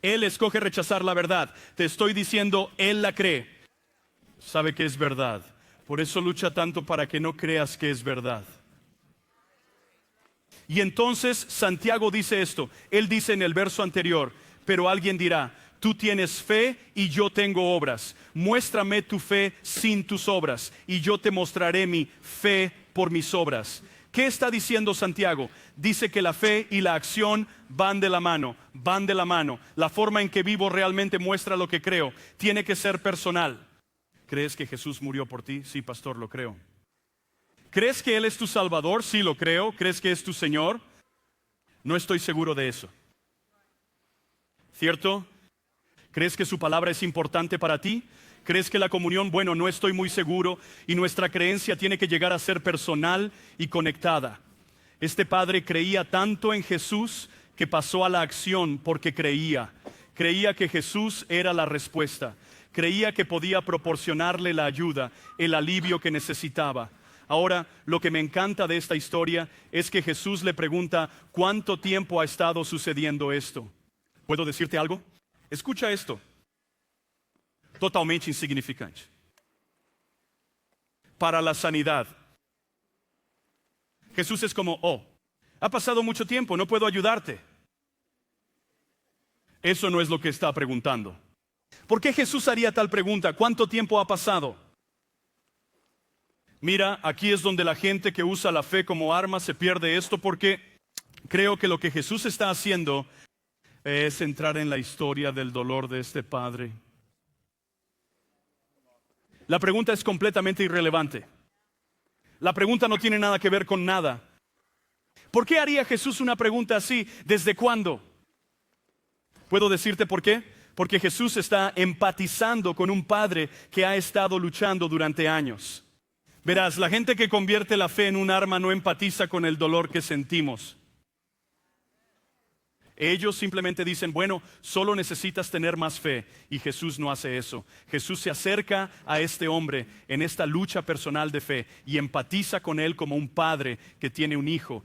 Él escoge rechazar la verdad. Te estoy diciendo, él la cree. Sabe que es verdad. Por eso lucha tanto para que no creas que es verdad. Y entonces Santiago dice esto. Él dice en el verso anterior, pero alguien dirá, tú tienes fe y yo tengo obras. Muéstrame tu fe sin tus obras y yo te mostraré mi fe por mis obras. ¿Qué está diciendo Santiago? Dice que la fe y la acción van de la mano, van de la mano. La forma en que vivo realmente muestra lo que creo. Tiene que ser personal. ¿Crees que Jesús murió por ti? Sí, pastor, lo creo. ¿Crees que Él es tu Salvador? Sí, lo creo. ¿Crees que es tu Señor? No estoy seguro de eso. ¿Cierto? ¿Crees que su palabra es importante para ti? ¿Crees que la comunión? Bueno, no estoy muy seguro, y nuestra creencia tiene que llegar a ser personal y conectada. Este padre creía tanto en Jesús que pasó a la acción porque creía. Creía que Jesús era la respuesta. Creía que podía proporcionarle la ayuda, el alivio que necesitaba. Ahora, lo que me encanta de esta historia es que Jesús le pregunta, ¿cuánto tiempo ha estado sucediendo esto? ¿Puedo decirte algo? Escucha esto. Totalmente insignificante. Para la sanidad. Jesús es como, ha pasado mucho tiempo, no puedo ayudarte. Eso no es lo que está preguntando. ¿Por qué Jesús haría tal pregunta? ¿Cuánto tiempo ha pasado? Mira, aquí es donde la gente que usa la fe como arma se pierde esto, porque creo que lo que Jesús está haciendo es entrar en la historia del dolor de este padre. La pregunta es completamente irrelevante. La pregunta no tiene nada que ver con nada. ¿Por qué haría Jesús una pregunta así? ¿Desde cuándo? ¿Puedo decirte por qué? Porque Jesús está empatizando con un padre que ha estado luchando durante años. Verás, la gente que convierte la fe en un arma no empatiza con el dolor que sentimos. Ellos simplemente dicen, bueno, solo necesitas tener más fe, y Jesús no hace eso. Jesús se acerca a este hombre en esta lucha personal de fe y empatiza con él como un padre que tiene un hijo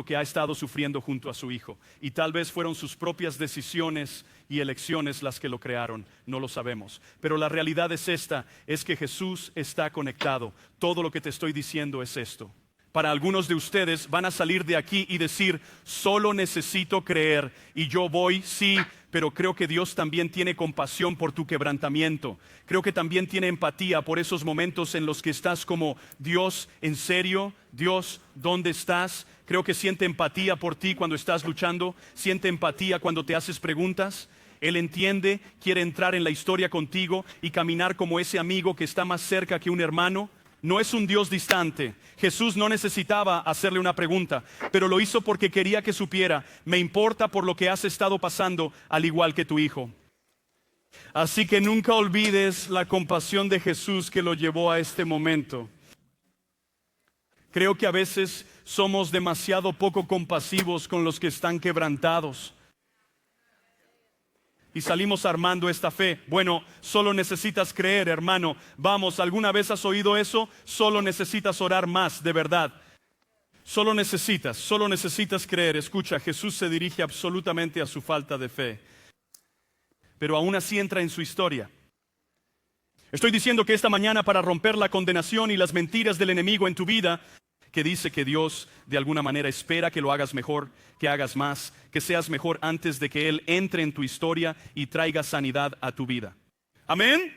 que ha estado sufriendo junto a su hijo. Y tal vez fueron sus propias decisiones y elecciones las que lo crearon, no lo sabemos. Pero la realidad es esta, es que Jesús está conectado. Todo lo que te estoy diciendo es esto. Para algunos de ustedes van a salir de aquí y decir, solo necesito creer, y yo voy, sí, pero creo que Dios también tiene compasión por tu quebrantamiento. Creo que también tiene empatía por esos momentos en los que estás como, Dios, ¿en serio? Dios, ¿dónde estás? Creo que siente empatía por ti cuando estás luchando, siente empatía cuando te haces preguntas. Él entiende, quiere entrar en la historia contigo y caminar como ese amigo que está más cerca que un hermano. No es un Dios distante. Jesús no necesitaba hacerle una pregunta, pero lo hizo porque quería que supiera, me importa por lo que has estado pasando, al igual que tu hijo. Así que nunca olvides la compasión de Jesús que lo llevó a este momento. Creo que a veces somos demasiado poco compasivos con los que están quebrantados. Y salimos armando esta fe. Bueno, solo necesitas creer, hermano. Vamos, ¿alguna vez has oído eso? Solo necesitas orar más, de verdad. Solo necesitas creer. Escucha, Jesús se dirige absolutamente a su falta de fe, pero aún así entra en su historia. Estoy diciendo que esta mañana, para romper la condenación y las mentiras del enemigo en tu vida, que dice que Dios de alguna manera espera que lo hagas mejor, que hagas más, que seas mejor antes de que Él entre en tu historia y traiga sanidad a tu vida. Amén.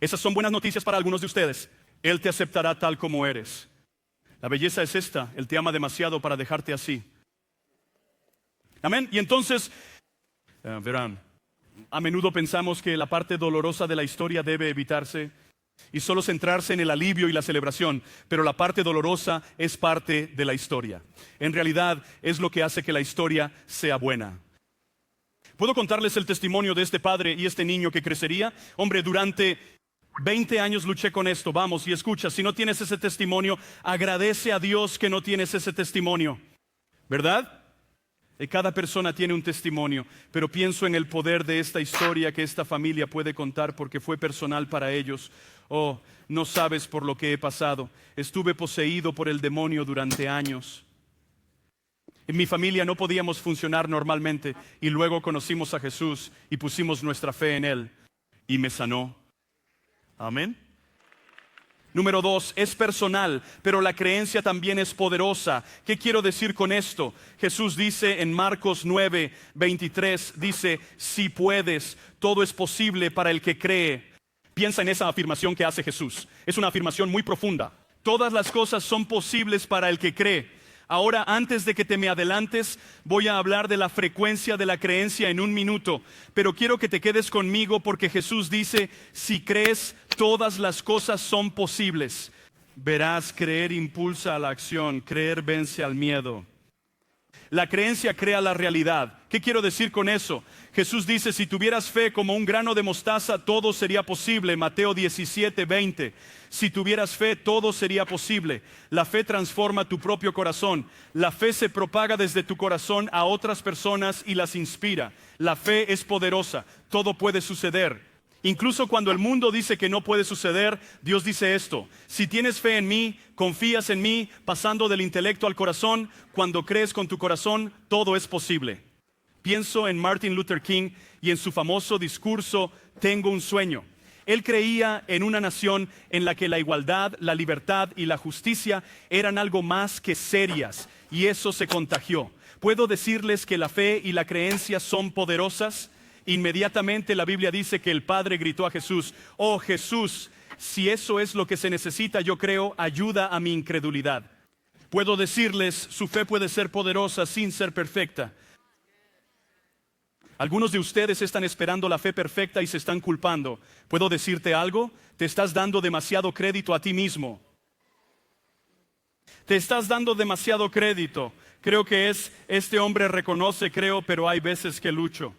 Esas son buenas noticias para algunos de ustedes. Él te aceptará tal como eres. La belleza es esta, Él te ama demasiado para dejarte así. Amén. Y entonces, verán, a menudo pensamos que la parte dolorosa de la historia debe evitarse y solo centrarse en el alivio y la celebración, pero la parte dolorosa es parte de la historia. En realidad es lo que hace que la historia sea buena. ¿Puedo contarles el testimonio de este padre y este niño que crecería? Hombre, durante 20 años luché con esto. Vamos, y escucha, si no tienes ese testimonio, agradece a Dios que no tienes ese testimonio, ¿verdad? Cada persona tiene un testimonio, pero pienso en el poder de esta historia que esta familia puede contar porque fue personal para ellos. Oh, no sabes por lo que he pasado. Estuve poseído por el demonio durante años. En mi familia no podíamos funcionar normalmente y luego conocimos a Jesús y pusimos nuestra fe en Él y me sanó. Amén. Número 2, es personal, pero la creencia también es poderosa. ¿Qué quiero decir con esto? Jesús dice en Marcos 9:23, dice, si puedes, todo es posible para el que cree. Piensa en esa afirmación que hace Jesús. Es una afirmación muy profunda. Todas las cosas son posibles para el que cree. Ahora, antes de que te me adelantes, voy a hablar de la frecuencia de la creencia en un minuto, pero quiero que te quedes conmigo porque Jesús dice, si crees, todas las cosas son posibles. Verás, creer impulsa a la acción, creer vence al miedo. La creencia crea la realidad. ¿Qué quiero decir con eso? Jesús dice, si tuvieras fe como un grano de mostaza, todo sería posible. Mateo 17:20. Si tuvieras fe, todo sería posible. La fe transforma tu propio corazón. La fe se propaga desde tu corazón a otras personas y las inspira. La fe es poderosa. Todo puede suceder. Incluso cuando el mundo dice que no puede suceder, Dios dice esto: si tienes fe en mí, confías en mí, pasando del intelecto al corazón, cuando crees con tu corazón, todo es posible. Pienso en Martin Luther King y en su famoso discurso, Tengo un sueño. Él creía en una nación en la que la igualdad, la libertad y la justicia eran algo más que serias, y eso se contagió. ¿Puedo decirles que la fe y la creencia son poderosas? Inmediatamente la Biblia dice que el Padre gritó a Jesús: oh Jesús, si eso es lo que se necesita, yo creo, ayuda a mi incredulidad. Puedo decirles, su fe puede ser poderosa sin ser perfecta. Algunos de ustedes están esperando la fe perfecta y se están culpando. ¿Puedo decirte algo? Te estás dando demasiado crédito a ti mismo. Te estás dando demasiado crédito. Creo que este hombre reconoce, pero hay veces que lucho.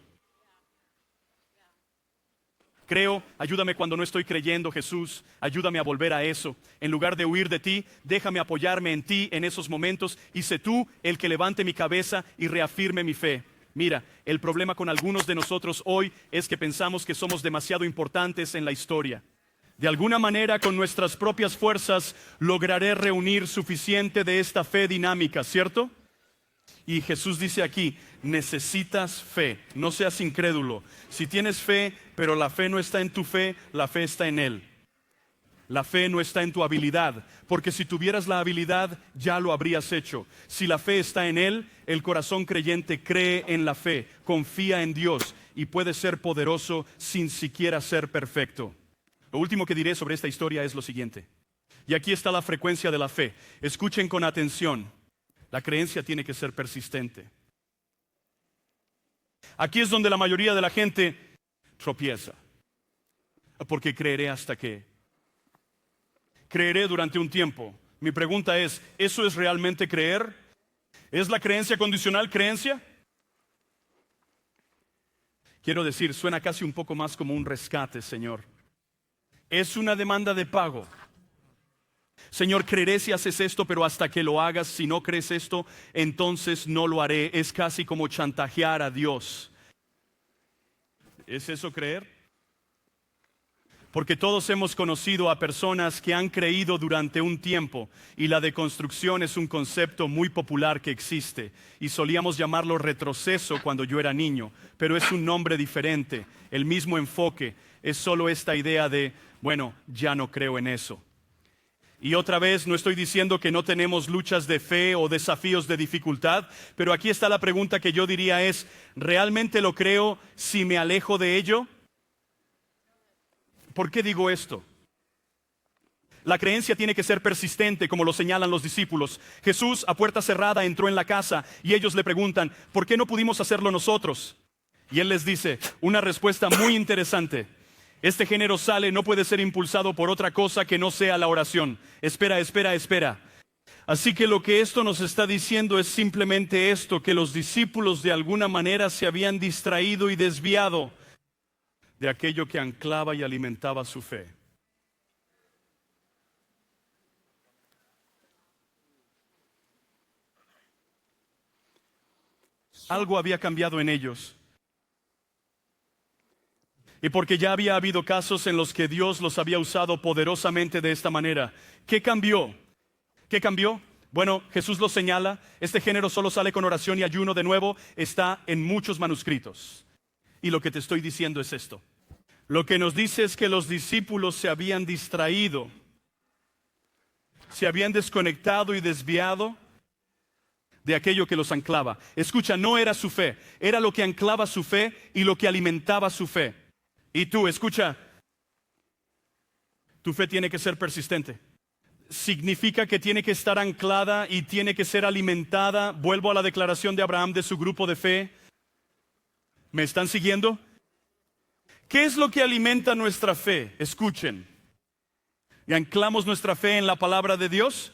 Creo, ayúdame cuando no estoy creyendo, Jesús, ayúdame a volver a eso. En lugar de huir de ti, déjame apoyarme en ti en esos momentos y sé tú el que levante mi cabeza y reafirme mi fe. Mira, el problema con algunos de nosotros hoy es que pensamos que somos demasiado importantes en la historia. De alguna manera, con nuestras propias fuerzas, lograré reunir suficiente de esta fe dinámica, ¿cierto? Y Jesús dice aquí, necesitas fe, no seas incrédulo. Si tienes fe, pero la fe no está en tu fe, la fe está en Él. La fe no está en tu habilidad, porque si tuvieras la habilidad, ya lo habrías hecho. Si la fe está en Él, el corazón creyente cree en la fe, confía en Dios y puede ser poderoso sin siquiera ser perfecto. Lo último que diré sobre esta historia es lo siguiente. Y aquí está la frecuencia de la fe. Escuchen con atención. La creencia tiene que ser persistente. Aquí es donde la mayoría de la gente tropieza. Porque creeré hasta que. Creeré durante un tiempo. Mi pregunta es, ¿eso es realmente creer? ¿Es la creencia condicional creencia? Quiero decir, suena casi un poco más como un rescate, Señor. Es una demanda de pago. Señor, creeré si haces esto, pero hasta que lo hagas, si no crees esto, entonces no lo haré. Es casi como chantajear a Dios. ¿Es eso creer? Porque todos hemos conocido a personas que han creído durante un tiempo, y la deconstrucción es un concepto muy popular que existe, y solíamos llamarlo retroceso cuando yo era niño, pero es un nombre diferente, el mismo enfoque, es solo esta idea de, bueno, ya no creo en eso. Y otra vez, no estoy diciendo que no tenemos luchas de fe o desafíos de dificultad, pero aquí está la pregunta que yo diría es, ¿realmente lo creo si me alejo de ello? ¿Por qué digo esto? La creencia tiene que ser persistente, como lo señalan los discípulos. Jesús, a puerta cerrada, entró en la casa y ellos le preguntan, ¿por qué no pudimos hacerlo nosotros? Y Él les dice una respuesta muy interesante. Este género sale, no puede ser impulsado por otra cosa que no sea la oración. Espera. Así que lo que esto nos está diciendo es simplemente esto, que los discípulos de alguna manera se habían distraído y desviado de aquello que anclaba y alimentaba su fe. Algo había cambiado en ellos. Y porque ya había habido casos en los que Dios los había usado poderosamente de esta manera. ¿Qué cambió? ¿Qué cambió? Bueno, Jesús lo señala. Este género solo sale con oración y ayuno. De nuevo, está en muchos manuscritos. Y lo que te estoy diciendo es esto. Lo que nos dice es que los discípulos se habían distraído, se habían desconectado y desviado de aquello que los anclaba. Escucha, no era su fe, era lo que anclaba su fe y lo que alimentaba su fe. Y tú, escucha, tu fe tiene que ser persistente. Significa que tiene que estar anclada y tiene que ser alimentada. Vuelvo a la declaración de Abraham de su grupo de fe. ¿Me están siguiendo? ¿Qué es lo que alimenta nuestra fe? Escuchen. y anclamos nuestra fe en la palabra de Dios.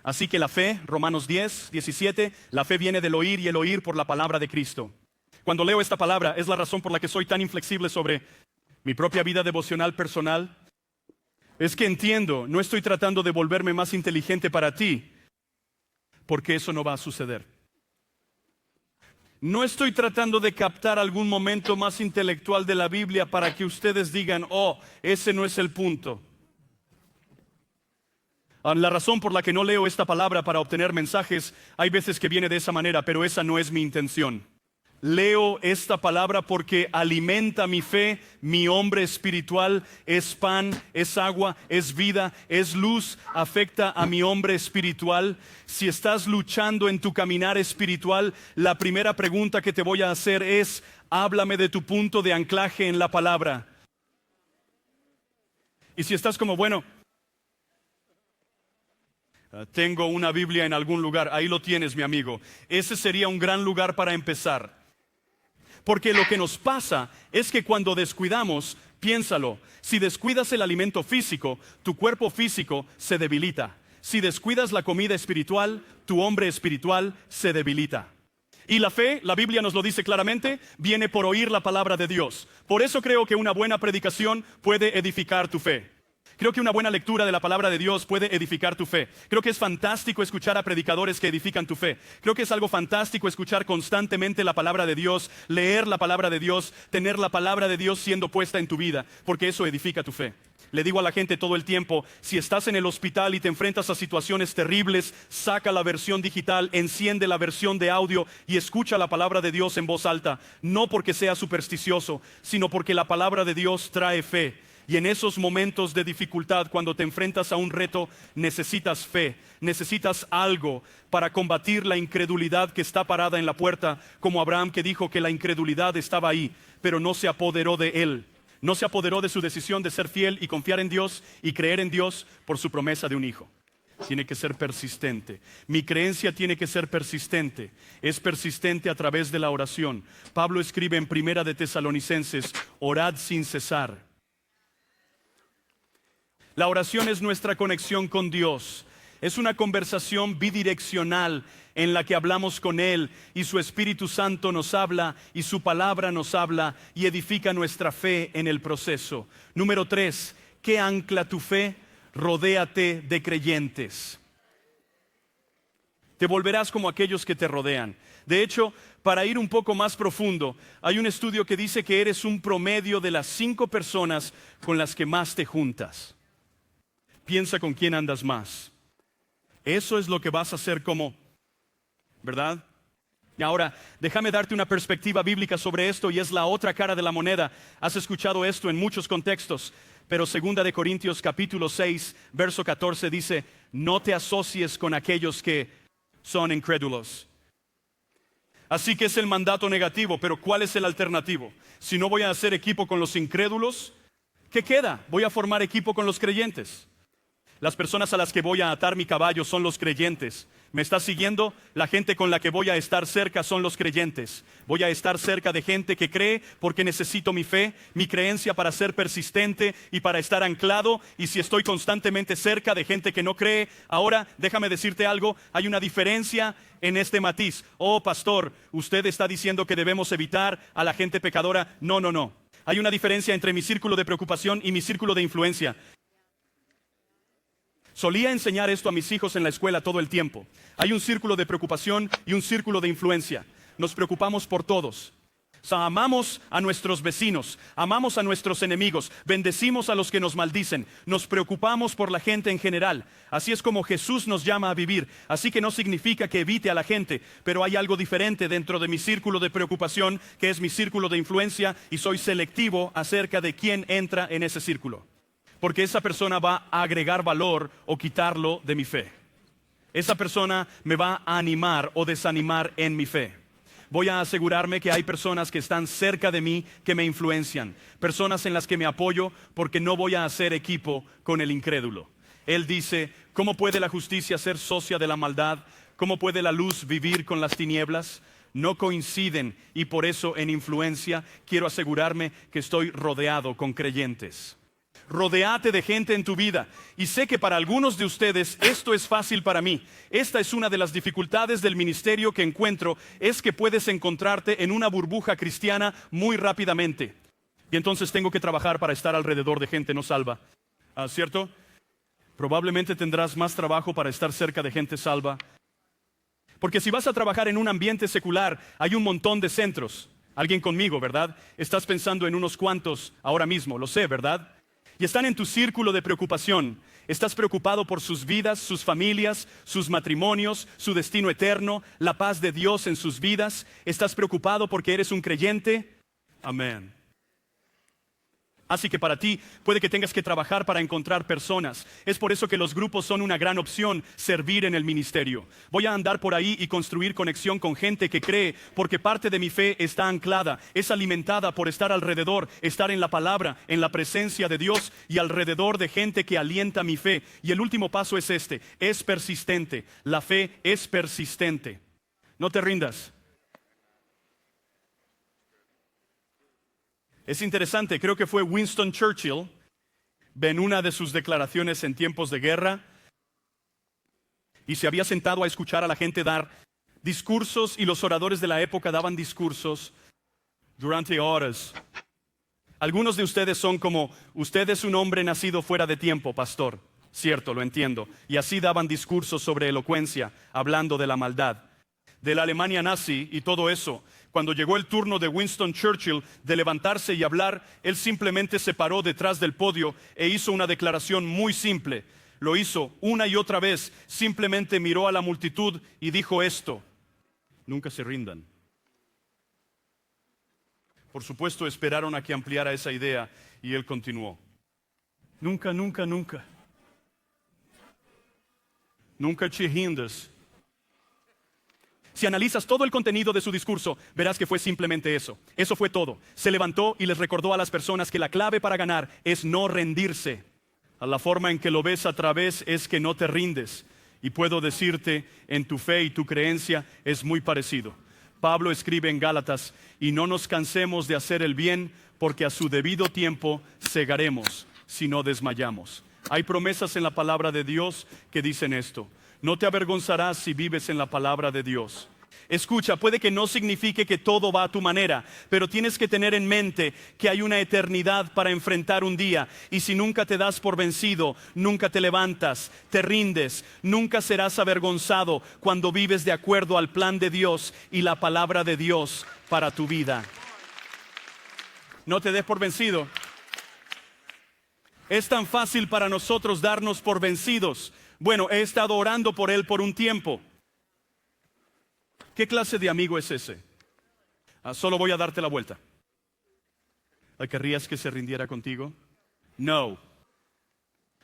Así que la fe, Romanos 10, 17, la fe viene del oír y el oír por la palabra de Cristo. Cuando leo esta palabra es la razón por la que soy tan inflexible sobre mi propia vida devocional personal. Es que entiendo, no estoy tratando de volverme más inteligente para ti, porque eso no va a suceder. No estoy tratando de captar algún momento más intelectual de la Biblia para que ustedes digan, oh, ese no es el punto. La razón por la que no leo esta palabra para obtener mensajes, hay veces que viene de esa manera, pero esa no es mi intención. Leo esta palabra porque alimenta mi fe, mi hombre espiritual, es pan, es agua, es vida, es luz, afecta a mi hombre espiritual. Si estás luchando en tu caminar espiritual, la primera pregunta que te voy a hacer es, háblame de tu punto de anclaje en la palabra. Y si estás como, bueno, tengo una Biblia en algún lugar, ahí lo tienes, mi amigo. Ese sería un gran lugar para empezar. Porque lo que nos pasa es que cuando descuidamos, piénsalo, si descuidas el alimento físico, tu cuerpo físico se debilita. Si descuidas la comida espiritual, tu hombre espiritual se debilita. Y la fe, la Biblia nos lo dice claramente, viene por oír la palabra de Dios. Por eso creo que una buena predicación puede edificar tu fe. Creo que una buena lectura de la palabra de Dios puede edificar tu fe. Creo que es fantástico escuchar a predicadores que edifican tu fe. Creo que es algo fantástico escuchar constantemente la palabra de Dios, leer la palabra de Dios, tener la palabra de Dios siendo puesta en tu vida, porque eso edifica tu fe. Le digo a la gente todo el tiempo, si estás en el hospital y te enfrentas a situaciones terribles, saca la versión digital, enciende la versión de audio y escucha la palabra de Dios en voz alta. No porque sea supersticioso, sino porque la palabra de Dios trae fe. Y en esos momentos de dificultad, cuando te enfrentas a un reto, necesitas fe, necesitas algo para combatir la incredulidad que está parada en la puerta, como Abraham, que dijo que la incredulidad estaba ahí, pero no se apoderó de él. No se apoderó de su decisión de ser fiel y confiar en Dios y creer en Dios por su promesa de un hijo. Tiene que ser persistente. Mi creencia tiene que ser persistente. Es persistente a través de la oración. Pablo escribe en Primera de Tesalonicenses, orad sin cesar. La oración es nuestra conexión con Dios. Es una conversación bidireccional en la que hablamos con Él y su Espíritu Santo nos habla y su palabra nos habla y edifica nuestra fe en el proceso. Número 3, ¿qué ancla tu fe? Rodéate de creyentes. Te volverás como aquellos que te rodean. De hecho, para ir un poco más profundo, hay un estudio que dice que eres un promedio de las 5 personas con las que más te juntas. Piensa con quién andas más. Eso es lo que vas a hacer como, ¿verdad? Y ahora, déjame darte una perspectiva bíblica sobre esto y es la otra cara de la moneda. Has escuchado esto en muchos contextos, pero 2 Corintios capítulo 6, verso 14 dice, no te asocies con aquellos que son incrédulos. Así que es el mandato negativo, pero ¿cuál es el alternativo? Si no voy a hacer equipo con los incrédulos, ¿qué queda? Voy a formar equipo con los creyentes. Las personas a las que voy a atar mi caballo son los creyentes. ¿Me estás siguiendo? La gente con la que voy a estar cerca son los creyentes. Voy a estar cerca de gente que cree porque necesito mi fe, mi creencia para ser persistente y para estar anclado. Y si estoy constantemente cerca de gente que no cree, ahora déjame decirte algo, hay una diferencia en este matiz. Oh, pastor, usted está diciendo que debemos evitar a la gente pecadora. No. Hay una diferencia entre mi círculo de preocupación y mi círculo de influencia. Solía enseñar esto a mis hijos en la escuela todo el tiempo. Hay un círculo de preocupación y un círculo de influencia. Nos preocupamos por todos. O sea, amamos a nuestros vecinos, amamos a nuestros enemigos, bendecimos a los que nos maldicen, nos preocupamos por la gente en general. Así es como Jesús nos llama a vivir. Así que no significa que evite a la gente, pero hay algo diferente dentro de mi círculo de preocupación, que es mi círculo de influencia, y soy selectivo acerca de quién entra en ese círculo. Porque esa persona va a agregar valor o quitarlo de mi fe. Esa persona me va a animar o desanimar en mi fe. Voy a asegurarme que hay personas que están cerca de mí que me influencian. Personas en las que me apoyo porque no voy a hacer equipo con el incrédulo. Él dice, ¿cómo puede la justicia ser socia de la maldad? ¿Cómo puede la luz vivir con las tinieblas? No coinciden y por eso en influencia quiero asegurarme que estoy rodeado con creyentes. Rodéate de gente en tu vida. Y sé que para algunos de ustedes esto es fácil para mí. Esta es una de las dificultades del ministerio que encuentro, es que puedes encontrarte en una burbuja cristiana muy rápidamente. Y entonces tengo que trabajar para estar alrededor de gente no salva. ¿Cierto? Probablemente tendrás más trabajo para estar cerca de gente salva. Porque si vas a trabajar en un ambiente secular, hay un montón de centros. Alguien conmigo, ¿verdad? Estás pensando en unos cuantos ahora mismo, lo sé, ¿verdad? Y están en tu círculo de preocupación. Estás preocupado por sus vidas, sus familias, sus matrimonios, su destino eterno, la paz de Dios en sus vidas. Estás preocupado porque eres un creyente. Amén. Así que para ti puede que tengas que trabajar para encontrar personas. Es por eso que los grupos son una gran opción, servir en el ministerio. Voy a andar por ahí y construir conexión con gente que cree, porque parte de mi fe está anclada, es alimentada por estar alrededor, estar en la palabra, en la presencia de Dios y alrededor de gente que alienta mi fe. Y el último paso es este, es persistente. La fe es persistente. No te rindas. Es interesante, creo que fue Winston Churchill, en una de sus declaraciones en tiempos de guerra, y se había sentado a escuchar a la gente dar discursos, y los oradores de la época daban discursos durante horas. Algunos de ustedes son como, usted es un hombre nacido fuera de tiempo, pastor. Cierto, lo entiendo. Y así daban discursos sobre elocuencia, hablando de la maldad, de la Alemania nazi y todo eso. Cuando llegó el turno de Winston Churchill de levantarse y hablar, él simplemente se paró detrás del podio e hizo una declaración muy simple. Lo hizo una y otra vez, simplemente miró a la multitud y dijo esto: nunca se rindan. Por supuesto, esperaron a que ampliara esa idea y él continuó. Nunca, nunca, nunca. Nunca te rindas. Si analizas todo el contenido de su discurso, verás que fue simplemente eso. Eso fue todo. Se levantó y les recordó a las personas que la clave para ganar es no rendirse. A la forma en que lo ves a través es que no te rindes. Y puedo decirte, en tu fe y tu creencia es muy parecido. Pablo escribe en Gálatas, y no nos cansemos de hacer el bien, porque a su debido tiempo segaremos, si no desmayamos. Hay promesas en la palabra de Dios que dicen esto. No te avergonzarás si vives en la palabra de Dios. Escucha, puede que no signifique que todo va a tu manera, pero tienes que tener en mente que hay una eternidad para enfrentar un día. Y si nunca te das por vencido, nunca te levantas, te rindes, nunca serás avergonzado cuando vives de acuerdo al plan de Dios y la palabra de Dios para tu vida. No te des por vencido. Es tan fácil para nosotros darnos por vencidos. Bueno, he estado orando por él por un tiempo. ¿Qué clase de amigo es ese? Solo voy a darte la vuelta. ¿Querrías que se rindiera contigo? No.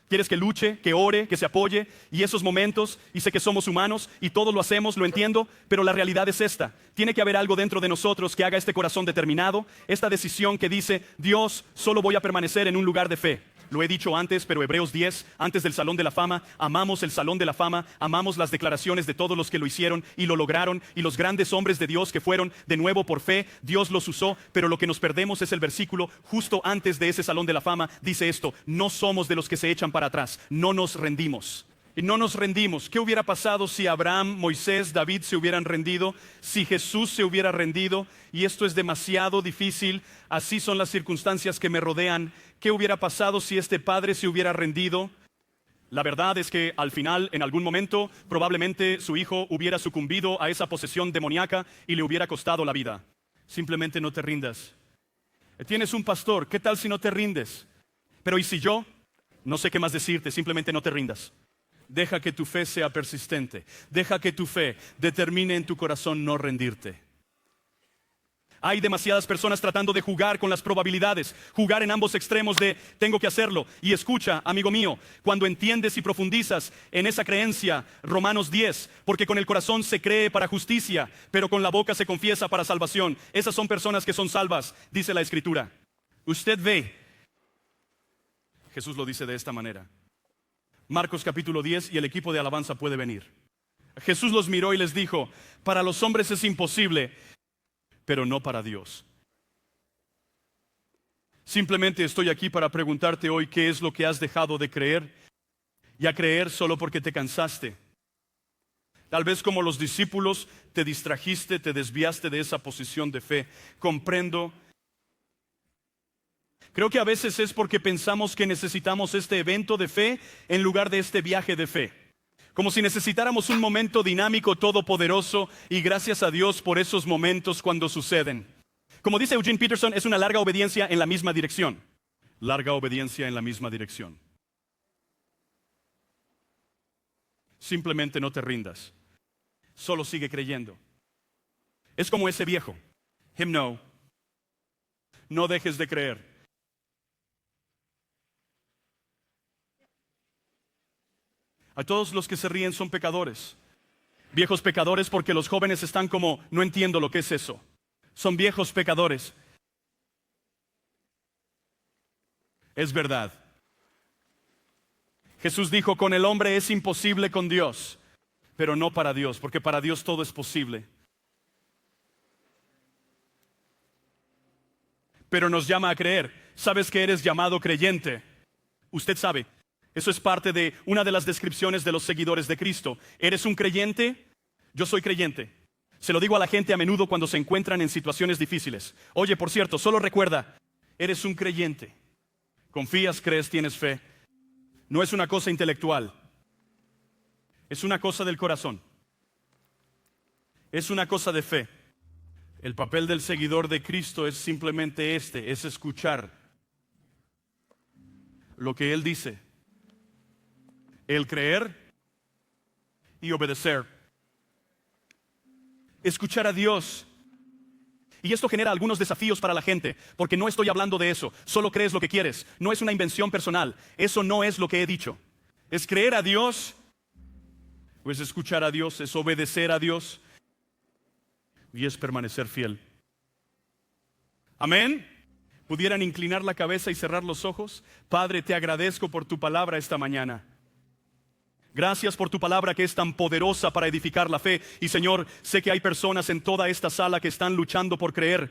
¿Quieres que luche, que ore, que se apoye? Y esos momentos, y sé que somos humanos y todos lo hacemos, lo entiendo, pero la realidad es esta. Tiene que haber algo dentro de nosotros que haga este corazón determinado, esta decisión que dice, Dios, solo voy a permanecer en un lugar de fe. Lo he dicho antes, pero Hebreos 10, antes del Salón de la Fama, amamos el Salón de la Fama, amamos las declaraciones de todos los que lo hicieron y lo lograron, y los grandes hombres de Dios que fueron de nuevo por fe, Dios los usó, pero lo que nos perdemos es el versículo justo antes de ese Salón de la Fama, dice esto: no somos de los que se echan para atrás, no nos rendimos. Y no nos rendimos. ¿Qué hubiera pasado si Abraham, Moisés, David se hubieran rendido? Si Jesús se hubiera rendido. Y esto es demasiado difícil. Así son las circunstancias que me rodean. ¿Qué hubiera pasado si este padre se hubiera rendido? La verdad es que al final, en algún momento, probablemente su hijo hubiera sucumbido a esa posesión demoníaca y le hubiera costado la vida. Simplemente no te rindas. Tienes un pastor, ¿qué tal si no te rindes? Pero ¿y si yo? No sé qué más decirte, simplemente no te rindas. Deja que tu fe sea persistente. Deja que tu fe determine en tu corazón no rendirte. Hay demasiadas personas tratando de jugar con las probabilidades, jugar en ambos extremos de tengo que hacerlo. Y escucha, amigo mío, cuando entiendes y profundizas en esa creencia, Romanos 10, porque con el corazón se cree para justicia, pero con la boca se confiesa para salvación. Esas son personas que son salvas, dice la Escritura. Usted ve, Jesús lo dice de esta manera. Marcos capítulo 10, y el equipo de alabanza puede venir. Jesús los miró y les dijo, para los hombres es imposible, pero no para Dios. Simplemente estoy aquí para preguntarte hoy qué es lo que has dejado de creer y a creer solo porque te cansaste. Tal vez como los discípulos te distrajiste, te desviaste de esa posición de fe. Comprendo. Creo que a veces es porque pensamos que necesitamos este evento de fe en lugar de este viaje de fe. Como si necesitáramos un momento dinámico, todopoderoso, y gracias a Dios por esos momentos cuando suceden. Como dice Eugene Peterson, es una larga obediencia en la misma dirección. Larga obediencia en la misma dirección. Simplemente no te rindas. Solo sigue creyendo. Es como ese viejo. Him no. No dejes de creer. A todos los que se ríen son pecadores. Viejos pecadores porque los jóvenes están como, no entiendo lo que es eso. Son viejos pecadores. Es verdad. Jesús dijo, con el hombre es imposible con Dios, pero no para Dios, porque para Dios todo es posible. Pero nos llama a creer. ¿Sabes que eres llamado creyente? Usted sabe. Eso es parte de una de las descripciones de los seguidores de Cristo. ¿Eres un creyente? Yo soy creyente. Se lo digo a la gente a menudo cuando se encuentran en situaciones difíciles. Oye, por cierto, solo recuerda, eres un creyente. Confías, crees, tienes fe. No es una cosa intelectual. Es una cosa del corazón. Es una cosa de fe. El papel del seguidor de Cristo es simplemente es escuchar lo que Él dice. El creer y obedecer. Escuchar a Dios. Y esto genera algunos desafíos para la gente, porque no estoy hablando de eso. Solo crees lo que quieres. No es una invención personal. Eso no es lo que he dicho. Es creer a Dios, o es escuchar a Dios, es obedecer a Dios, y es permanecer fiel. Amén. ¿Pudieran inclinar la cabeza y cerrar los ojos? Padre, te agradezco por tu palabra esta mañana. Gracias por tu palabra que es tan poderosa para edificar la fe. Y Señor, sé que hay personas en toda esta sala que están luchando por creer,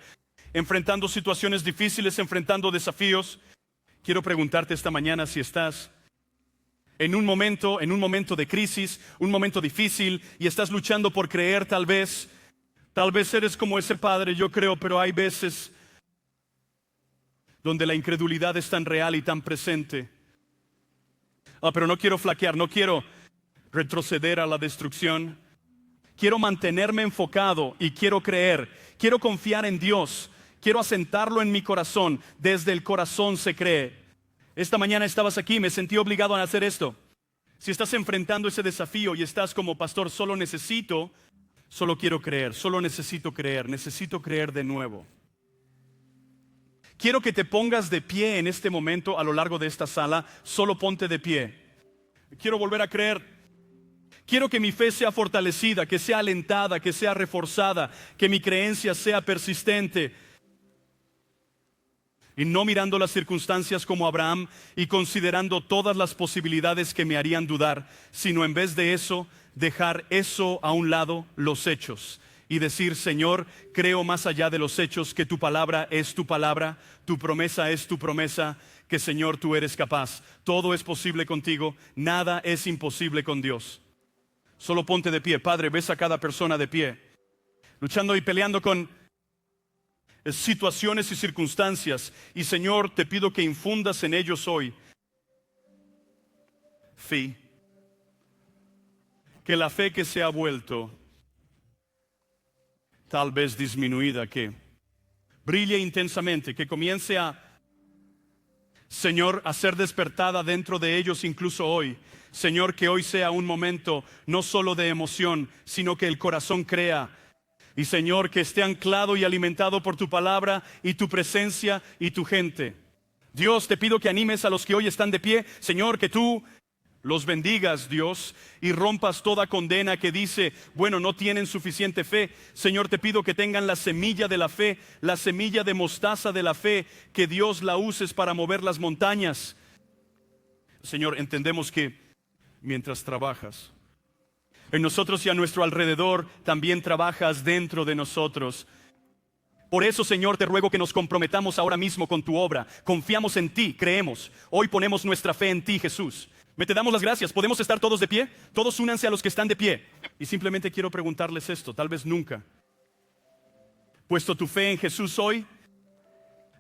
enfrentando situaciones difíciles, enfrentando desafíos. Quiero preguntarte esta mañana si estás en un momento de crisis, un momento difícil, y estás luchando por creer tal vez eres como ese padre, yo creo, pero hay veces donde la incredulidad es tan real y tan presente. Pero no quiero flaquear, no quiero retroceder a la destrucción. Quiero mantenerme enfocado y quiero creer. Quiero confiar en Dios. Quiero asentarlo en mi corazón. Desde el corazón se cree. Esta mañana estabas aquí, me sentí obligado a hacer esto. Si estás enfrentando ese desafío y estás como pastor, solo quiero creer, solo necesito creer de nuevo. Quiero que te pongas de pie en este momento a lo largo de esta sala. Solo ponte de pie. Quiero volver a creer. Quiero que mi fe sea fortalecida, que sea alentada, que sea reforzada, que mi creencia sea persistente. Y no mirando las circunstancias como Abraham y considerando todas las posibilidades que me harían dudar, sino en vez de eso, dejar eso a un lado, los hechos. Y decir, Señor, creo más allá de los hechos que tu palabra es tu palabra, tu promesa es tu promesa, que Señor tú eres capaz. Todo es posible contigo, nada es imposible con Dios. Solo ponte de pie, Padre, ves a cada persona de pie, luchando y peleando con situaciones y circunstancias. Y Señor, te pido que infundas en ellos hoy fe. Que la fe que se ha vuelto tal vez disminuida, que brille intensamente, que comience Señor, a ser despertada dentro de ellos incluso hoy. Señor, que hoy sea un momento no solo de emoción, sino que el corazón crea. Y Señor, que esté anclado y alimentado por tu palabra y tu presencia y tu gente. Dios, te pido que animes a los que hoy están de pie. Señor, que tú los bendigas, Dios, y rompas toda condena que dice, bueno, no tienen suficiente fe. Señor, te pido que tengan la semilla de la fe, la semilla de mostaza de la fe, que Dios la uses para mover las montañas. Señor, entendemos que mientras trabajas en nosotros y a nuestro alrededor, también trabajas dentro de nosotros. Por eso, Señor, te ruego que nos comprometamos ahora mismo con tu obra. Confiamos en ti, creemos. Hoy ponemos nuestra fe en ti, Jesús. Te damos las gracias. ¿Podemos estar todos de pie? Todos únanse a los que están de pie. Y simplemente quiero preguntarles esto, tal vez nunca. Puesto tu fe en Jesús hoy,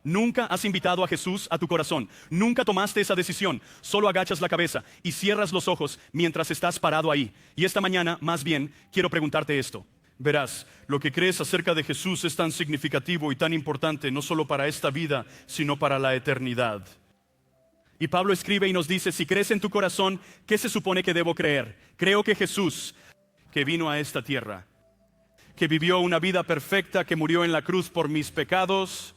nunca has invitado a Jesús a tu corazón. Nunca tomaste esa decisión. Solo agachas la cabeza y cierras los ojos mientras estás parado ahí. Y esta mañana, más bien, quiero preguntarte esto. Verás, lo que crees acerca de Jesús es tan significativo y tan importante, no solo para esta vida, sino para la eternidad. Y Pablo escribe y nos dice, si crees en tu corazón, ¿qué se supone que debo creer? Creo que Jesús, que vino a esta tierra, que vivió una vida perfecta, que murió en la cruz por mis pecados,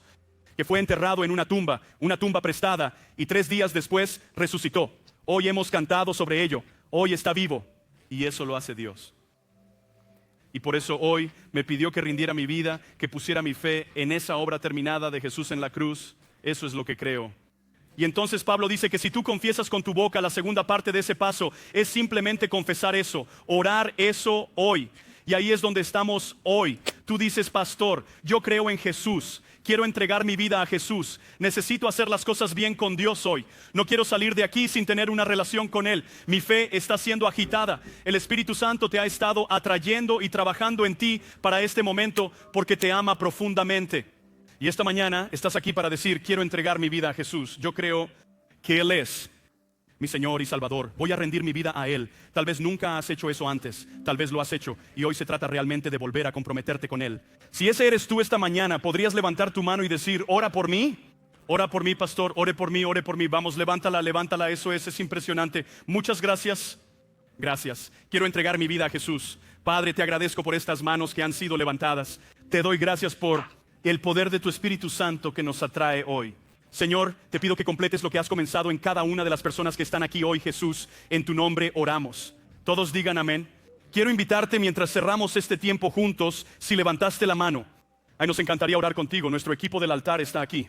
que fue enterrado en una tumba prestada, y 3 días después resucitó. Hoy hemos cantado sobre ello, hoy está vivo, y eso lo hace Dios. Y por eso hoy me pidió que rindiera mi vida, que pusiera mi fe en esa obra terminada de Jesús en la cruz. Eso es lo que creo. Y entonces Pablo dice que si tú confiesas con tu boca, la segunda parte de ese paso es simplemente confesar eso, orar eso hoy. Y ahí es donde estamos hoy. Tú dices, pastor, yo creo en Jesús. Quiero entregar mi vida a Jesús. Necesito hacer las cosas bien con Dios hoy. No quiero salir de aquí sin tener una relación con Él. Mi fe está siendo agitada. El Espíritu Santo te ha estado atrayendo y trabajando en ti para este momento porque te ama profundamente. Y esta mañana estás aquí para decir, quiero entregar mi vida a Jesús. Yo creo que Él es mi Señor y Salvador. Voy a rendir mi vida a Él. Tal vez nunca has hecho eso antes. Tal vez lo has hecho. Y hoy se trata realmente de volver a comprometerte con Él. Si ese eres tú esta mañana, ¿podrías levantar tu mano y decir, ora por mí? Ora por mí, pastor. Ore por mí, ore por mí. Vamos, levántala. Eso es impresionante. Muchas gracias. Gracias. Quiero entregar mi vida a Jesús. Padre, te agradezco por estas manos que han sido levantadas. Te doy gracias por el poder de tu Espíritu Santo que nos atrae hoy. Señor, te pido que completes lo que has comenzado en cada una de las personas que están aquí hoy, Jesús. En tu nombre oramos. Todos digan amén. Quiero invitarte mientras cerramos este tiempo juntos, si levantaste la mano. Ay, nos encantaría orar contigo. Nuestro equipo del altar está aquí.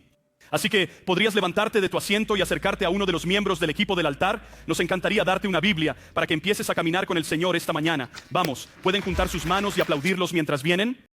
Así que podrías levantarte de tu asiento y acercarte a uno de los miembros del equipo del altar. Nos encantaría darte una Biblia para que empieces a caminar con el Señor esta mañana. Vamos, pueden juntar sus manos y aplaudirlos mientras vienen.